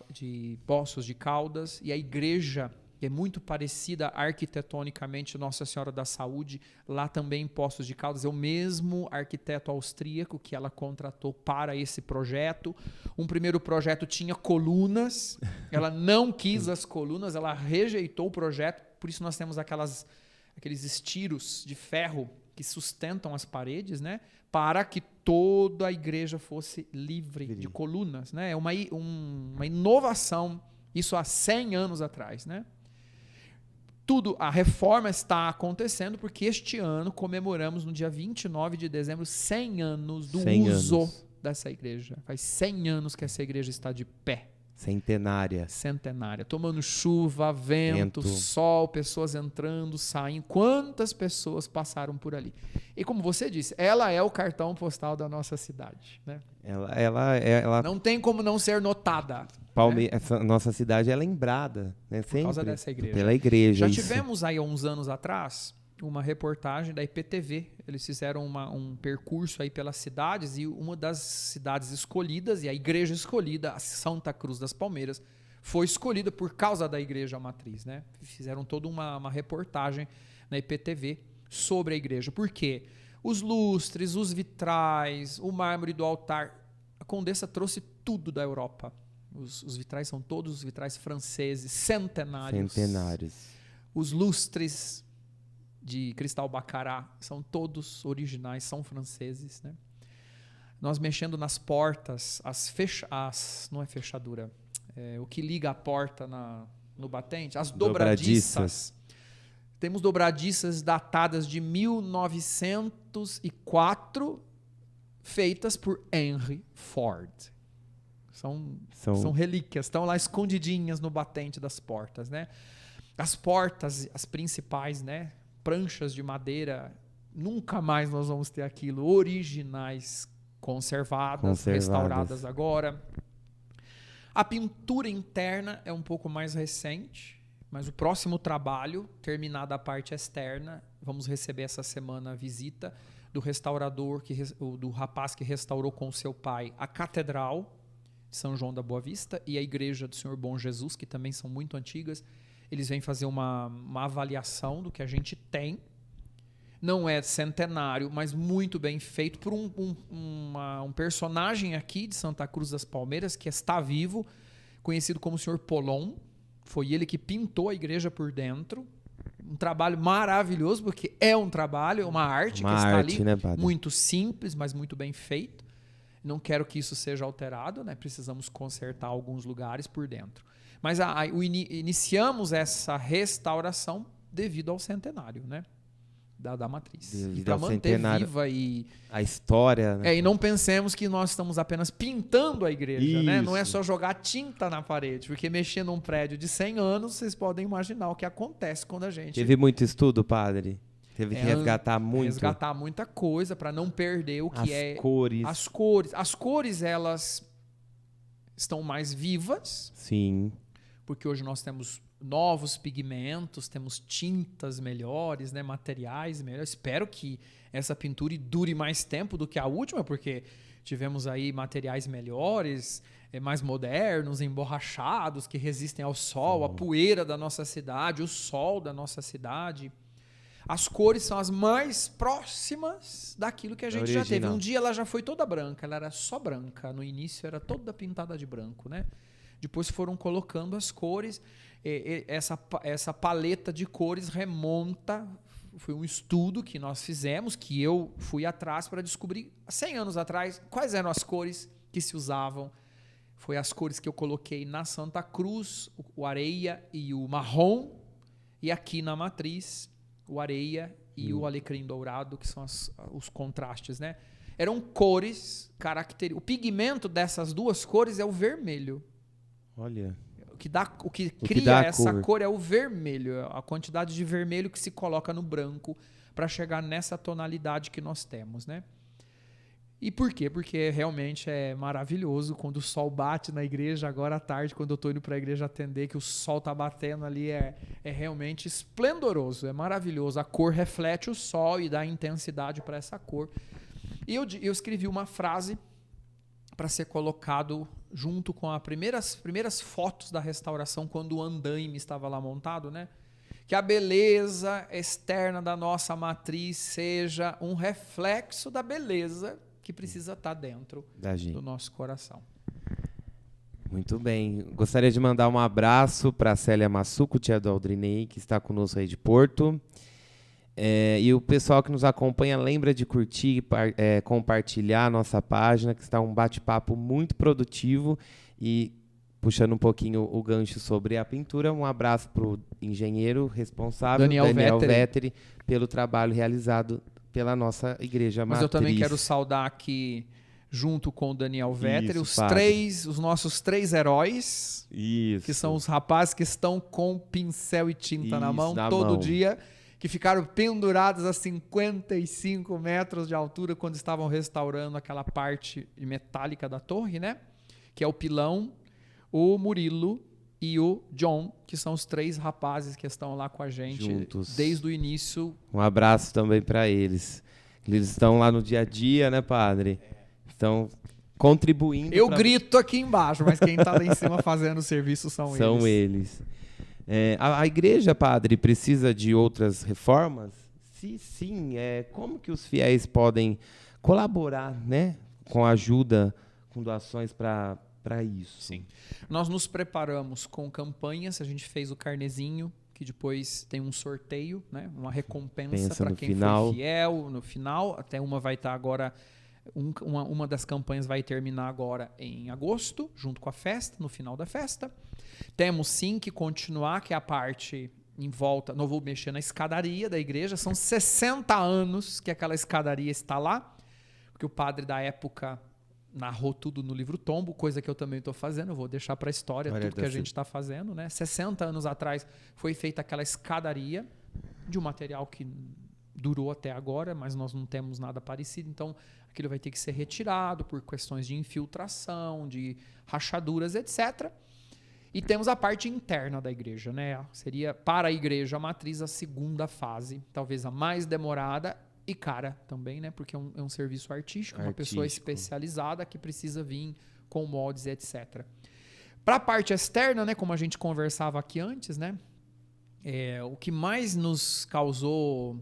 de Poços de Caldas, e a igreja que é muito parecida arquitetonicamente Nossa Senhora da Saúde, lá também em Poços de Caldas, é o mesmo arquiteto austríaco que ela contratou para esse projeto. Um primeiro projeto tinha colunas, ela não quis as colunas, ela rejeitou o projeto, por isso nós temos aqueles estiros de ferro que sustentam as paredes, né, para que toda a igreja fosse livre de colunas, né? É uma inovação, isso há 100 anos atrás, né? A reforma está acontecendo porque este ano comemoramos no dia 29 de dezembro 100 anos do uso dessa igreja. Faz 100 anos que essa igreja está de pé. Centenária. Tomando chuva, vento, sol, pessoas entrando, saindo. Quantas pessoas passaram por ali? E como você disse, ela é o cartão postal da nossa cidade, né? Ela não tem como não ser notada. Essa nossa cidade é lembrada, né? Por causa dessa igreja. Pela igreja. Já tivemos aí há uns anos atrás uma reportagem da IPTV. Eles fizeram um percurso aí pelas cidades e uma das cidades escolhidas, e a igreja escolhida, a Santa Cruz das Palmeiras, foi escolhida por causa da igreja matriz, né? Fizeram toda uma reportagem na IPTV sobre a igreja. Por quê? Os lustres, os vitrais, o mármore do altar. A Condessa trouxe tudo da Europa. Os vitrais são todos os vitrais franceses, centenários. Os lustres de cristal Baccarat são todos originais, são franceses, né? Nós mexendo nas portas, não é fechadura, o que liga a porta no batente, as dobradiças. Temos dobradiças datadas de 1904, feitas por Henry Ford. São relíquias, estão lá escondidinhas no batente das portas, né? As portas, as principais, né? Pranchas de madeira, nunca mais nós vamos ter aquilo, originais, conservadas, restauradas agora. A pintura interna é um pouco mais recente, mas o próximo trabalho, terminada a parte externa, vamos receber essa semana a visita do restaurador, do rapaz que restaurou com seu pai a Catedral de São João da Boa Vista e a Igreja do Senhor Bom Jesus, que também são muito antigas. Eles vêm fazer uma avaliação do que a gente tem. Não é centenário, mas muito bem feito por um personagem aqui de Santa Cruz das Palmeiras, que está vivo, conhecido como o Senhor Polon. Foi ele que pintou a igreja por dentro. um trabalho maravilhoso, porque é um trabalho, uma arte que está ali, né, padre? muito simples, mas muito bem feito. Não quero que isso seja alterado, né? Precisamos consertar alguns lugares por dentro. Mas iniciamos essa restauração devido ao centenário, né? Da matriz. Devido e para ao manter centenário, viva a história, né? e não pensemos que nós estamos apenas pintando a igreja, né? Não é Isso. só jogar tinta na parede, porque mexer num prédio de 100 anos, vocês podem imaginar o que acontece quando a gente... Teve muito estudo, padre? Teve que resgatar muito? Resgatar muita coisa para não perder o que As cores. As cores. As cores, elas estão mais vivas. Sim. Porque hoje nós temos novos pigmentos, temos tintas melhores, né, materiais melhores. Espero que essa pintura dure mais tempo do que a última, porque tivemos aí materiais melhores, mais modernos, emborrachados, que resistem ao sol, à poeira da nossa cidade, o sol da nossa cidade. As cores são as mais próximas daquilo que a gente já teve. Um dia ela já foi toda branca, ela era só branca. No início era toda pintada de branco, né? Depois foram colocando as cores. Essa paleta de cores remonta, foi um estudo que nós fizemos, que eu fui atrás para descobrir, 100 anos atrás, quais eram as cores que se usavam. Foi as cores que eu coloquei na Santa Cruz, o areia e o marrom, e aqui na matriz, o areia e o alecrim dourado, que são os contrastes, né? Eram cores características. O pigmento dessas duas cores é o vermelho. Olha. O que cria essa cor é o vermelho, a quantidade de vermelho que se coloca no branco para chegar nessa tonalidade que nós temos, né? E por quê? Porque realmente é maravilhoso quando o sol bate na igreja, agora à tarde, quando eu estou indo para a igreja atender, que o sol está batendo ali, é realmente esplendoroso, é maravilhoso. A cor reflete o sol e dá intensidade para essa cor. E eu escrevi uma frase para ser colocado junto com as primeiras fotos da restauração, quando o andaime estava lá montado, né? Que a beleza externa da nossa matriz seja um reflexo da beleza que precisa estar dentro do nosso coração. Muito bem. Gostaria de mandar um abraço para a Célia Massuco, tia do Aldrinei, que está conosco aí de Porto. E o pessoal que nos acompanha, lembra de curtir, compartilhar a nossa página, que está um bate-papo muito produtivo. E puxando um pouquinho o gancho sobre a pintura, um abraço para o engenheiro responsável, Daniel Vetteri, pelo trabalho realizado pela nossa igreja matriz. Mas eu também quero saudar aqui, junto com o Daniel Vetteri, os nossos 3 heróis, que são os rapazes que estão com pincel e tinta na mão todo dia, que ficaram pendurados a 55 metros de altura quando estavam restaurando aquela parte metálica da torre, né? Que é o pilão, o Murilo e o John, que são os 3 rapazes que estão lá com a gente juntos desde o início. Um abraço também para eles. Eles estão lá no dia a dia, né, padre? Estão contribuindo. Eu grito aqui embaixo, mas quem está lá em cima fazendo o serviço são eles. São eles. A igreja, padre, precisa de outras reformas? Se sim, como que os fiéis podem colaborar, né, com ajuda, com doações para isso? Sim. Nós nos preparamos com campanhas, a gente fez o carnezinho, que depois tem um sorteio, né, uma recompensa para quem foi fiel. No final, até uma vai estar agora, uma das campanhas vai terminar agora em agosto, junto com a festa, no final da festa. Temos sim que continuar, que é a parte em volta, não vou mexer na escadaria da igreja, são 60 anos que aquela escadaria está lá, porque o padre da época narrou tudo no livro Tombo, coisa que eu também estou fazendo, eu vou deixar para a história tudo que a gente está fazendo, né? 60 anos atrás foi feita aquela escadaria de um material que durou até agora, mas nós não temos nada parecido, então aquilo vai ter que ser retirado por questões de infiltração, de rachaduras, etc. E temos a parte interna da igreja, né? Seria para a igreja matriz a segunda fase, talvez a mais demorada e cara também, né? Porque é um serviço artístico, uma pessoa especializada que precisa vir com moldes, etc. Para a parte externa, né? Como a gente conversava aqui antes, né? O que mais nos causou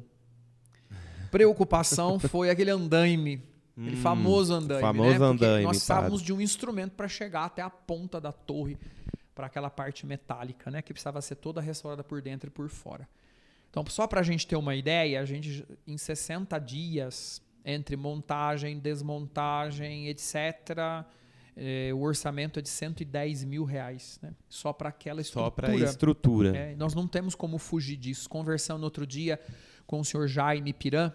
preocupação foi aquele andaime, aquele famoso andaime, né? Porque nós precisávamos de um instrumento para chegar até a ponta da torre, para aquela parte metálica, né? Que precisava ser toda restaurada por dentro e por fora. Então, só para a gente ter uma ideia, a gente, em 60 dias, entre montagem, desmontagem, etc., o orçamento é de R$110 mil, né? Só para aquela estrutura. Só para a estrutura. Nós não temos como fugir disso. Conversando outro dia com o senhor Jaime Piran,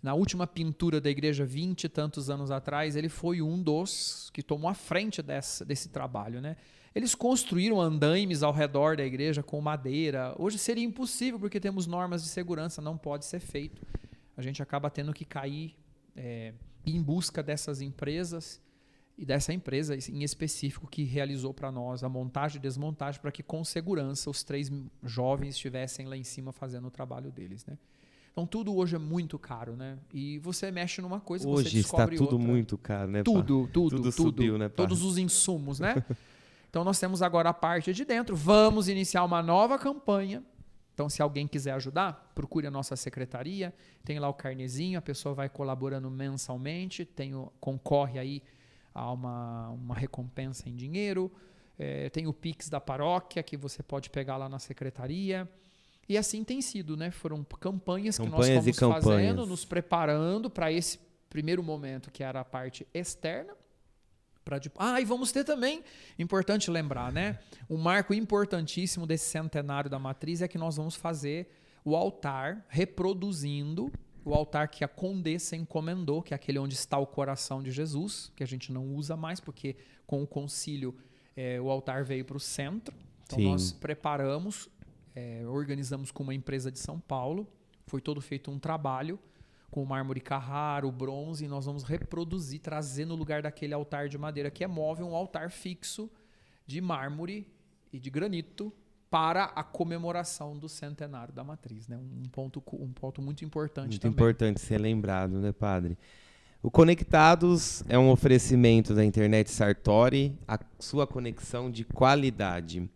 na última pintura da igreja, 20 e tantos anos atrás, ele foi um dos que tomou a frente desse trabalho, né? Eles construíram andaimes ao redor da igreja com madeira. Hoje seria impossível, porque temos normas de segurança, não pode ser feito. A gente acaba tendo que cair em busca dessas empresas, e dessa empresa em específico que realizou para nós a montagem e desmontagem para que com segurança os 3 jovens estivessem lá em cima fazendo o trabalho deles, né? Então tudo hoje é muito caro, né? E você mexe numa coisa, hoje você descobre está tudo outra. muito caro, né? Tudo subiu, né? Todos os insumos, né? Então nós temos agora a parte de dentro. Vamos iniciar uma nova campanha. Então, se alguém quiser ajudar, procure a nossa secretaria. Tem lá o carnezinho, a pessoa vai colaborando mensalmente, concorre aí a uma recompensa em dinheiro. Tem o Pix da paróquia, que você pode pegar lá na secretaria. E assim tem sido, né? Foram campanhas que nós fomos fazendo, nos preparando para esse primeiro momento, que era a parte externa. E vamos ter também, importante lembrar, né? Um marco importantíssimo desse centenário da matriz é que nós vamos fazer o altar reproduzindo o altar que a Condessa encomendou, que é aquele onde está o coração de Jesus, que a gente não usa mais, porque com o concílio o altar veio para o centro. Então nós preparamos, organizamos com uma empresa de São Paulo, foi todo feito um trabalho com o mármore Carrara, o bronze, e nós vamos reproduzir, trazer no lugar daquele altar de madeira que é móvel, um altar fixo de mármore e de granito para a comemoração do centenário da matriz, né? Um ponto muito importante muito também. Muito importante ser lembrado, né, padre? O Conectados é um oferecimento da Internet Sartori, a sua conexão de qualidade.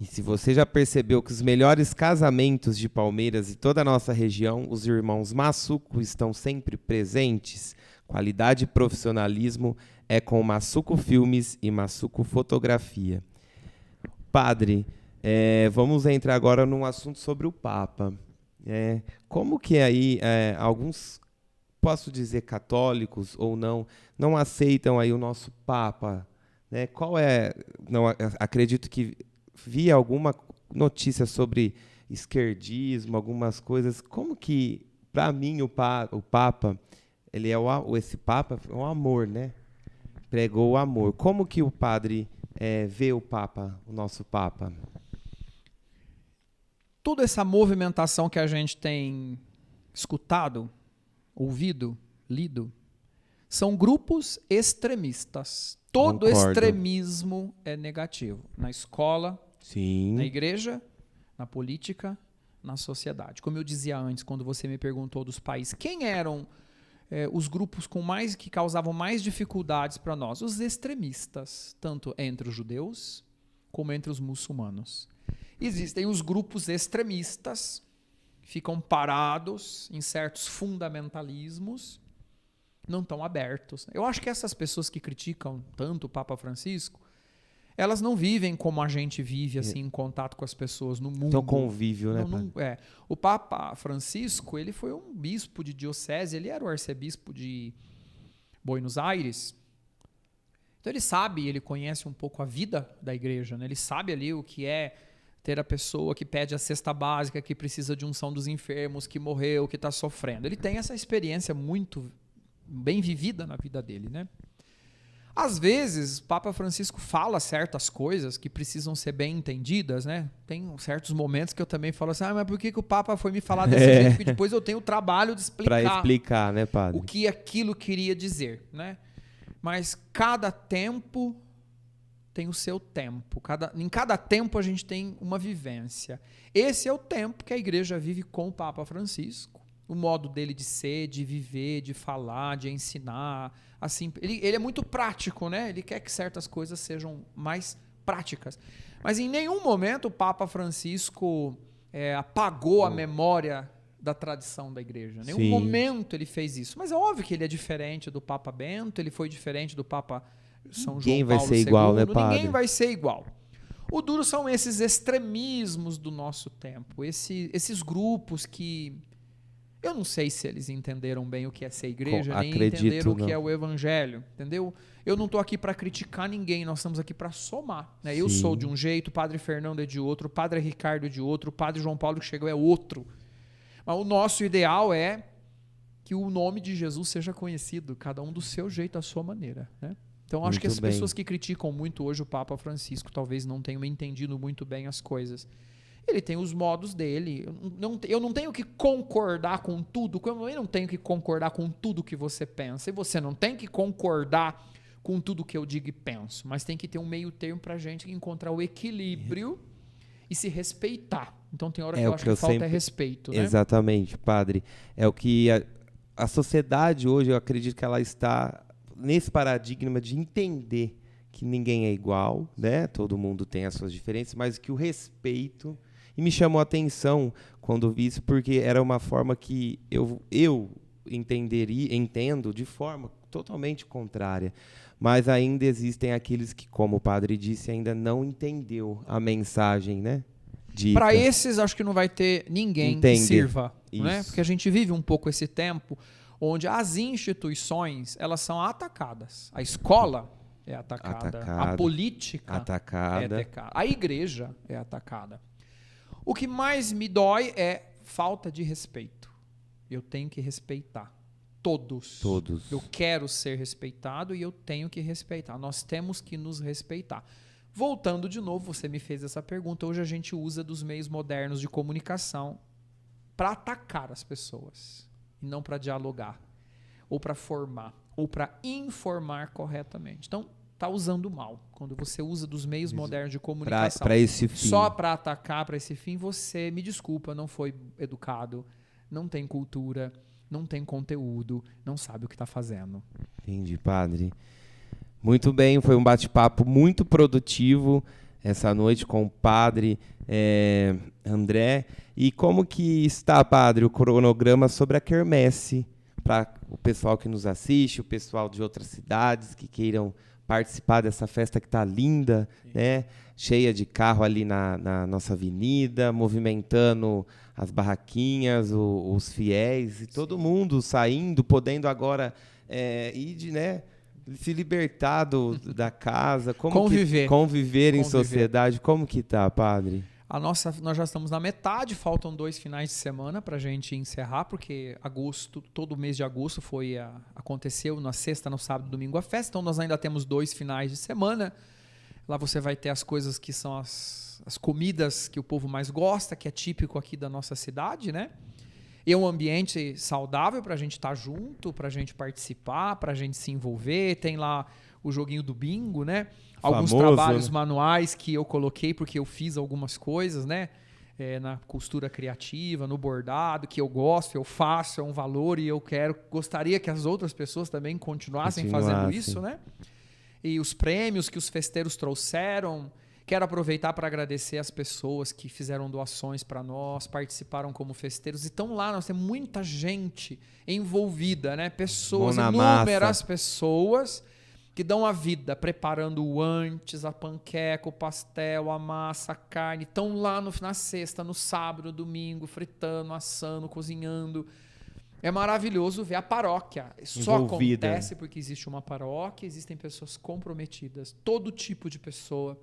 E se você já percebeu que os melhores casamentos de Palmeiras e toda a nossa região, os irmãos Massuco estão sempre presentes, qualidade e profissionalismo é com Massuco Filmes e Massuco Fotografia. Padre, vamos entrar agora num assunto sobre o Papa. Como que aí alguns, posso dizer católicos ou não aceitam aí o nosso Papa? Né? Acredito que vi alguma notícia sobre esquerdismo, algumas coisas. Como que, para mim, o Papa, esse Papa é um amor, né? Pregou o amor. Como que o padre vê o Papa, o nosso Papa? Toda essa movimentação que a gente tem escutado, ouvido, lido, são grupos extremistas. Todo extremismo é negativo. Na escola, sim, na igreja, na política, na sociedade. Como eu dizia antes, quando você me perguntou dos países, quem eram os grupos que causavam mais dificuldades para nós? Os extremistas, tanto entre os judeus como entre os muçulmanos. Existem os grupos extremistas, que ficam parados em certos fundamentalismos, não estão abertos. Eu acho que essas pessoas que criticam tanto o Papa Francisco, elas não vivem como a gente vive, assim, em contato com as pessoas no mundo. Então convívio, né? O Papa Francisco, ele foi um bispo de diocese, ele era o arcebispo de Buenos Aires. Então ele conhece um pouco a vida da igreja, né? Ele sabe ali o que é ter a pessoa que pede a cesta básica, que precisa de unção dos enfermos, que morreu, que está sofrendo. Ele tem essa experiência muito bem vivida na vida dele, né? Às vezes, o Papa Francisco fala certas coisas que precisam ser bem entendidas, né? Tem certos momentos que eu também falo assim, mas por que o Papa foi me falar desse jeito? Porque depois eu tenho o trabalho de explicar. Para explicar, né, padre? O que aquilo queria dizer, né? Mas cada tempo tem o seu tempo. Em cada tempo a gente tem uma vivência. Esse é o tempo que a igreja vive com o Papa Francisco. O modo dele de ser, de viver, de falar, de ensinar. Assim, ele é muito prático, né? Ele quer que certas coisas sejam mais práticas. Mas em nenhum momento o Papa Francisco apagou a memória da tradição da igreja. Em nenhum momento ele fez isso. Mas é óbvio que ele é diferente do Papa Bento, ele foi diferente do Papa São João Paulo II. Ninguém vai ser igual, né, padre? Ninguém vai ser igual. O duro são esses extremismos do nosso tempo, esses grupos que eu não sei se eles entenderam bem o que é ser igreja, nem entenderam o que é o evangelho, entendeu? Eu não estou aqui para criticar ninguém, nós estamos aqui para somar, né? Eu sou de um jeito, o Padre Fernando é de outro, o Padre Ricardo é de outro, o Padre João Paulo que chegou é outro. Mas o nosso ideal é que o nome de Jesus seja conhecido, cada um do seu jeito, da sua maneira, né? Então, acho que as pessoas que criticam muito hoje o Papa Francisco talvez não tenham entendido muito bem as coisas. Ele tem os modos dele. Eu não tenho que concordar com tudo. Eu não tenho que concordar com tudo que você pensa. E você não tem que concordar com tudo que eu digo e penso. Mas tem que ter um meio termo para a gente encontrar o equilíbrio e se respeitar. Então, tem hora que eu acho que falta respeito. Né? Exatamente, padre. É o que a sociedade hoje, eu acredito que ela está nesse paradigma de entender que ninguém é igual, né? Todo mundo tem as suas diferenças, mas que o respeito... E me chamou a atenção quando vi isso, porque era uma forma que eu entendo de forma totalmente contrária. Mas ainda existem aqueles que, como o padre disse, ainda não entendeu a mensagem, né? Para esses, acho que não vai ter ninguém que sirva. Né? Porque a gente vive um pouco esse tempo onde as instituições elas são atacadas. A escola é atacada. A política é atacada. A igreja é atacada. O que mais me dói é falta de respeito. Eu tenho que respeitar todos. Eu quero ser respeitado e eu tenho que respeitar. Nós temos que nos respeitar. Voltando de novo, você me fez essa pergunta. Hoje a gente usa dos meios modernos de comunicação para atacar as pessoas e não para dialogar, ou para formar, ou para informar corretamente. Então, está usando mal. Quando você usa dos meios modernos de comunicação para esse fim, só para atacar, para esse fim, você, me desculpa, não foi educado, não tem cultura, não tem conteúdo, não sabe o que está fazendo. Entendi, padre. Muito bem, foi um bate-papo muito produtivo essa noite com o padre André. E como que está, padre, o cronograma sobre a quermesse para o pessoal que nos assiste, o pessoal de outras cidades que queiram participar dessa festa que está linda, né? Cheia de carro ali na nossa avenida, movimentando as barraquinhas, os fiéis, e todo mundo saindo, podendo agora ir, né? Se libertar da casa, conviver em sociedade. Como que tá, padre? Nós já estamos na metade, faltam 2 finais de semana para a gente encerrar, porque todo mês de agosto aconteceu na sexta, no sábado e domingo a festa, então nós ainda temos 2 finais de semana. Lá você vai ter as coisas que são as comidas que o povo mais gosta, que é típico aqui da nossa cidade, né? E é um ambiente saudável para a gente estar junto, para a gente participar, para a gente se envolver. Tem lá o joguinho do bingo, né? Alguns trabalhos manuais que eu coloquei porque eu fiz algumas coisas, né? Na costura criativa, no bordado, que eu gosto, eu faço, é um valor e gostaria que as outras pessoas também continuassem fazendo isso, né? E os prêmios que os festeiros trouxeram. Quero aproveitar para agradecer as pessoas que fizeram doações para nós, participaram como festeiros. E estão lá, nós temos muita gente envolvida, né? Pessoas, inúmeras pessoas que dão a vida preparando o antes, a panqueca, o pastel, a massa, a carne. Estão lá na sexta, no sábado, no domingo, fritando, assando, cozinhando. É maravilhoso ver a paróquia. Só acontece porque existe uma paróquia, existem pessoas comprometidas, todo tipo de pessoa.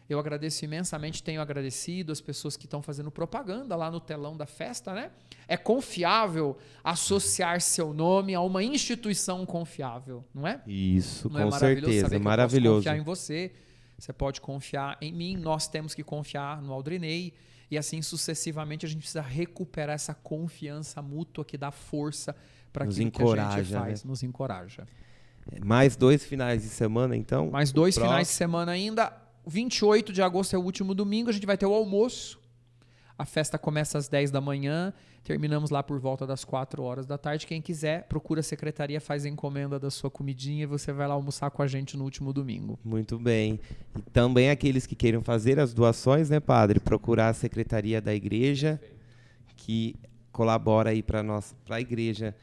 Eu agradeço imensamente, tenho agradecido as pessoas que estão fazendo propaganda lá no telão da festa, né? É confiável associar seu nome a uma instituição confiável, não é? Isso, não com é certeza, saber maravilhoso. Que eu posso confiar em você, você pode confiar em mim, nós temos que confiar no Aldrinei, e assim sucessivamente a gente precisa recuperar essa confiança mútua que dá força para aquilo que a gente faz, né? Nos encoraja. Mais 2 finais de semana, então? Mais 2 finais de semana ainda. 28 de agosto é o último domingo, a gente vai ter o almoço. A festa começa às 10 da manhã, terminamos lá por volta das 4 horas da tarde. Quem quiser, procura a secretaria, faz a encomenda da sua comidinha e você vai lá almoçar com a gente no último domingo. Muito bem. E também aqueles que queiram fazer as doações, né, padre? Procurar a secretaria da igreja, que colabora aí para a igreja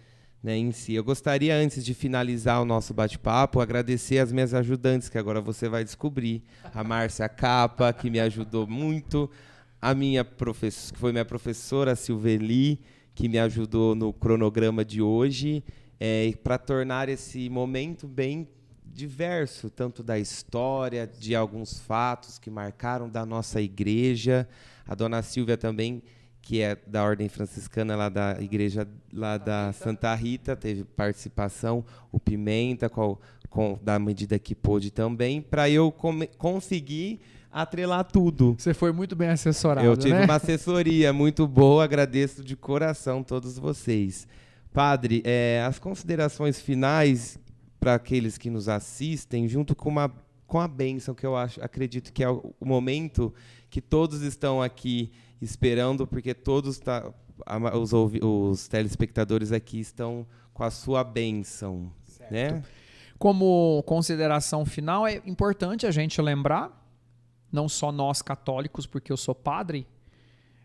né, em si. Eu gostaria, antes de finalizar o nosso bate-papo, agradecer as minhas ajudantes, que agora você vai descobrir. A Márcia Capa, que me ajudou muito. A minha que foi minha professora, a Silveli, que me ajudou no cronograma de hoje, para tornar esse momento bem diverso, tanto da história, de alguns fatos que marcaram da nossa igreja. A dona Silvia também, que é da Ordem Franciscana, lá da igreja lá da Santa Rita, teve participação, o Pimenta, da medida que pôde também, para eu conseguir atrelar tudo. Você foi muito bem assessorado, Eu tive né? uma assessoria muito boa, agradeço de coração todos vocês. Padre, as considerações finais para aqueles que nos assistem, junto com a bênção, que eu acredito que é o momento que todos estão aqui esperando, porque todos os telespectadores aqui estão com a sua bênção, né? Como consideração final, é importante a gente lembrar, não só nós católicos, porque eu sou padre,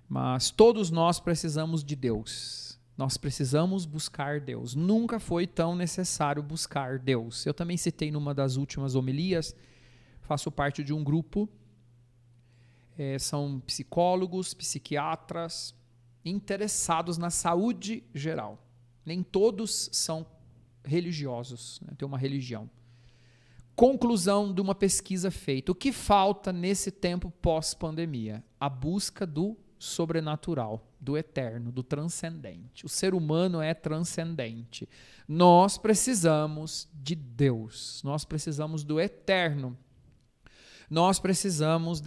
mas todos nós precisamos de Deus. Nós precisamos buscar Deus. Nunca foi tão necessário buscar Deus. Eu também citei numa das últimas homilias, faço parte de um grupo, são psicólogos, psiquiatras, interessados na saúde geral. Nem todos são religiosos, né? Tem uma religião. Conclusão de uma pesquisa feita. O que falta nesse tempo pós-pandemia? A busca do sobrenatural, do eterno, do transcendente. O ser humano é transcendente. Nós precisamos de Deus. Nós precisamos do eterno. Nós precisamos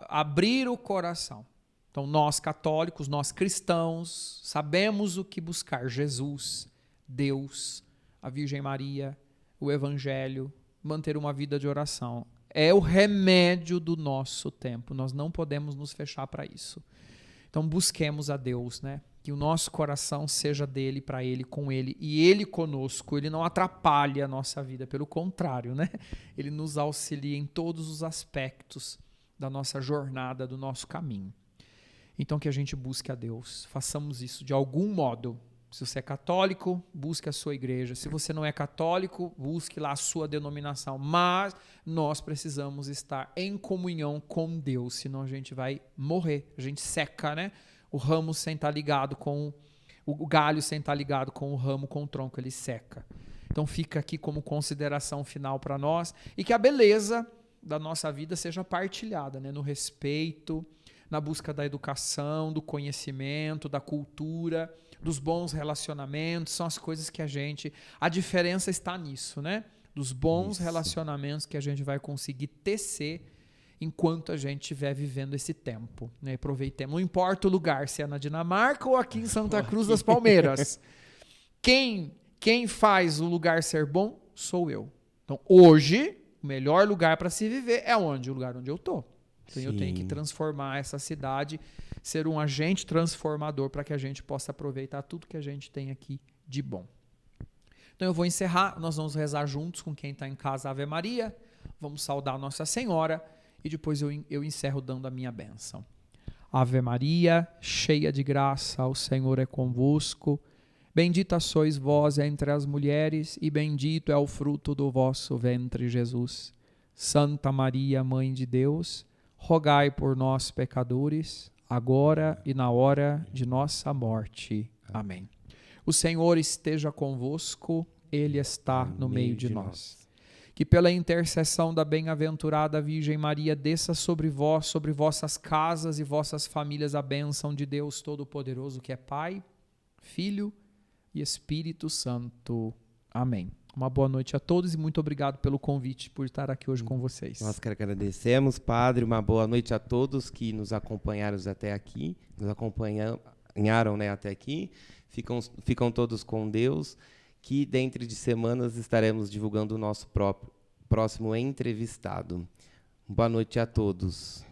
abrir o coração. Então, nós católicos, nós cristãos, sabemos o que buscar. Jesus, Deus, a Virgem Maria, o Evangelho, manter uma vida de oração. É o remédio do nosso tempo. Nós não podemos nos fechar para isso. Então, busquemos a Deus, né? Que o nosso coração seja dele, para ele, com ele, e ele conosco. Ele não atrapalha a nossa vida, pelo contrário, né? Ele nos auxilia em todos os aspectos da nossa jornada, do nosso caminho. Então, que a gente busque a Deus. Façamos isso de algum modo. Se você é católico, busque a sua igreja. Se você não é católico, busque lá a sua denominação. Mas nós precisamos estar em comunhão com Deus, senão a gente vai morrer. A gente seca, né? O ramo sem estar ligado com... O galho sem estar ligado com o ramo, com o tronco, ele seca. Então fica aqui como consideração final para nós. E que a beleza da nossa vida seja partilhada, né? No respeito, na busca da educação, do conhecimento, da cultura, dos bons relacionamentos, são as coisas que a diferença está nisso, né? Dos bons relacionamentos que a gente vai conseguir tecer enquanto a gente estiver vivendo esse tempo, né? Aproveitemos, não importa o lugar, se é na Dinamarca ou aqui em Santa Cruz das Palmeiras. Quem faz o lugar ser bom sou eu. Então, hoje, o melhor lugar para se viver é onde? O lugar onde eu estou. Então, eu tenho que transformar essa cidade, ser um agente transformador para que a gente possa aproveitar tudo que a gente tem aqui de bom. Então, eu vou encerrar, nós vamos rezar juntos com quem está em casa a Ave Maria, vamos saudar Nossa Senhora e depois eu encerro dando a minha bênção. Ave Maria, cheia de graça, o Senhor é convosco. Bendita sois vós entre as mulheres e bendito é o fruto do vosso ventre, Jesus. Santa Maria, Mãe de Deus, rogai por nós, pecadores, agora e na hora de nossa morte. Amém. O Senhor esteja convosco, Ele está no meio de nós. Que pela intercessão da bem-aventurada Virgem Maria desça sobre vós, sobre vossas casas e vossas famílias a bênção de Deus Todo-Poderoso, que é Pai, Filho e Espírito Santo. Amém. Uma boa noite a todos e muito obrigado pelo convite, por estar aqui hoje com vocês. Nós que agradecemos, Padre. Uma boa noite a todos que nos acompanharam até aqui, acompanharam, né, até aqui. Ficam todos com Deus, que dentro de semanas estaremos divulgando o nosso próximo entrevistado. Boa noite a todos.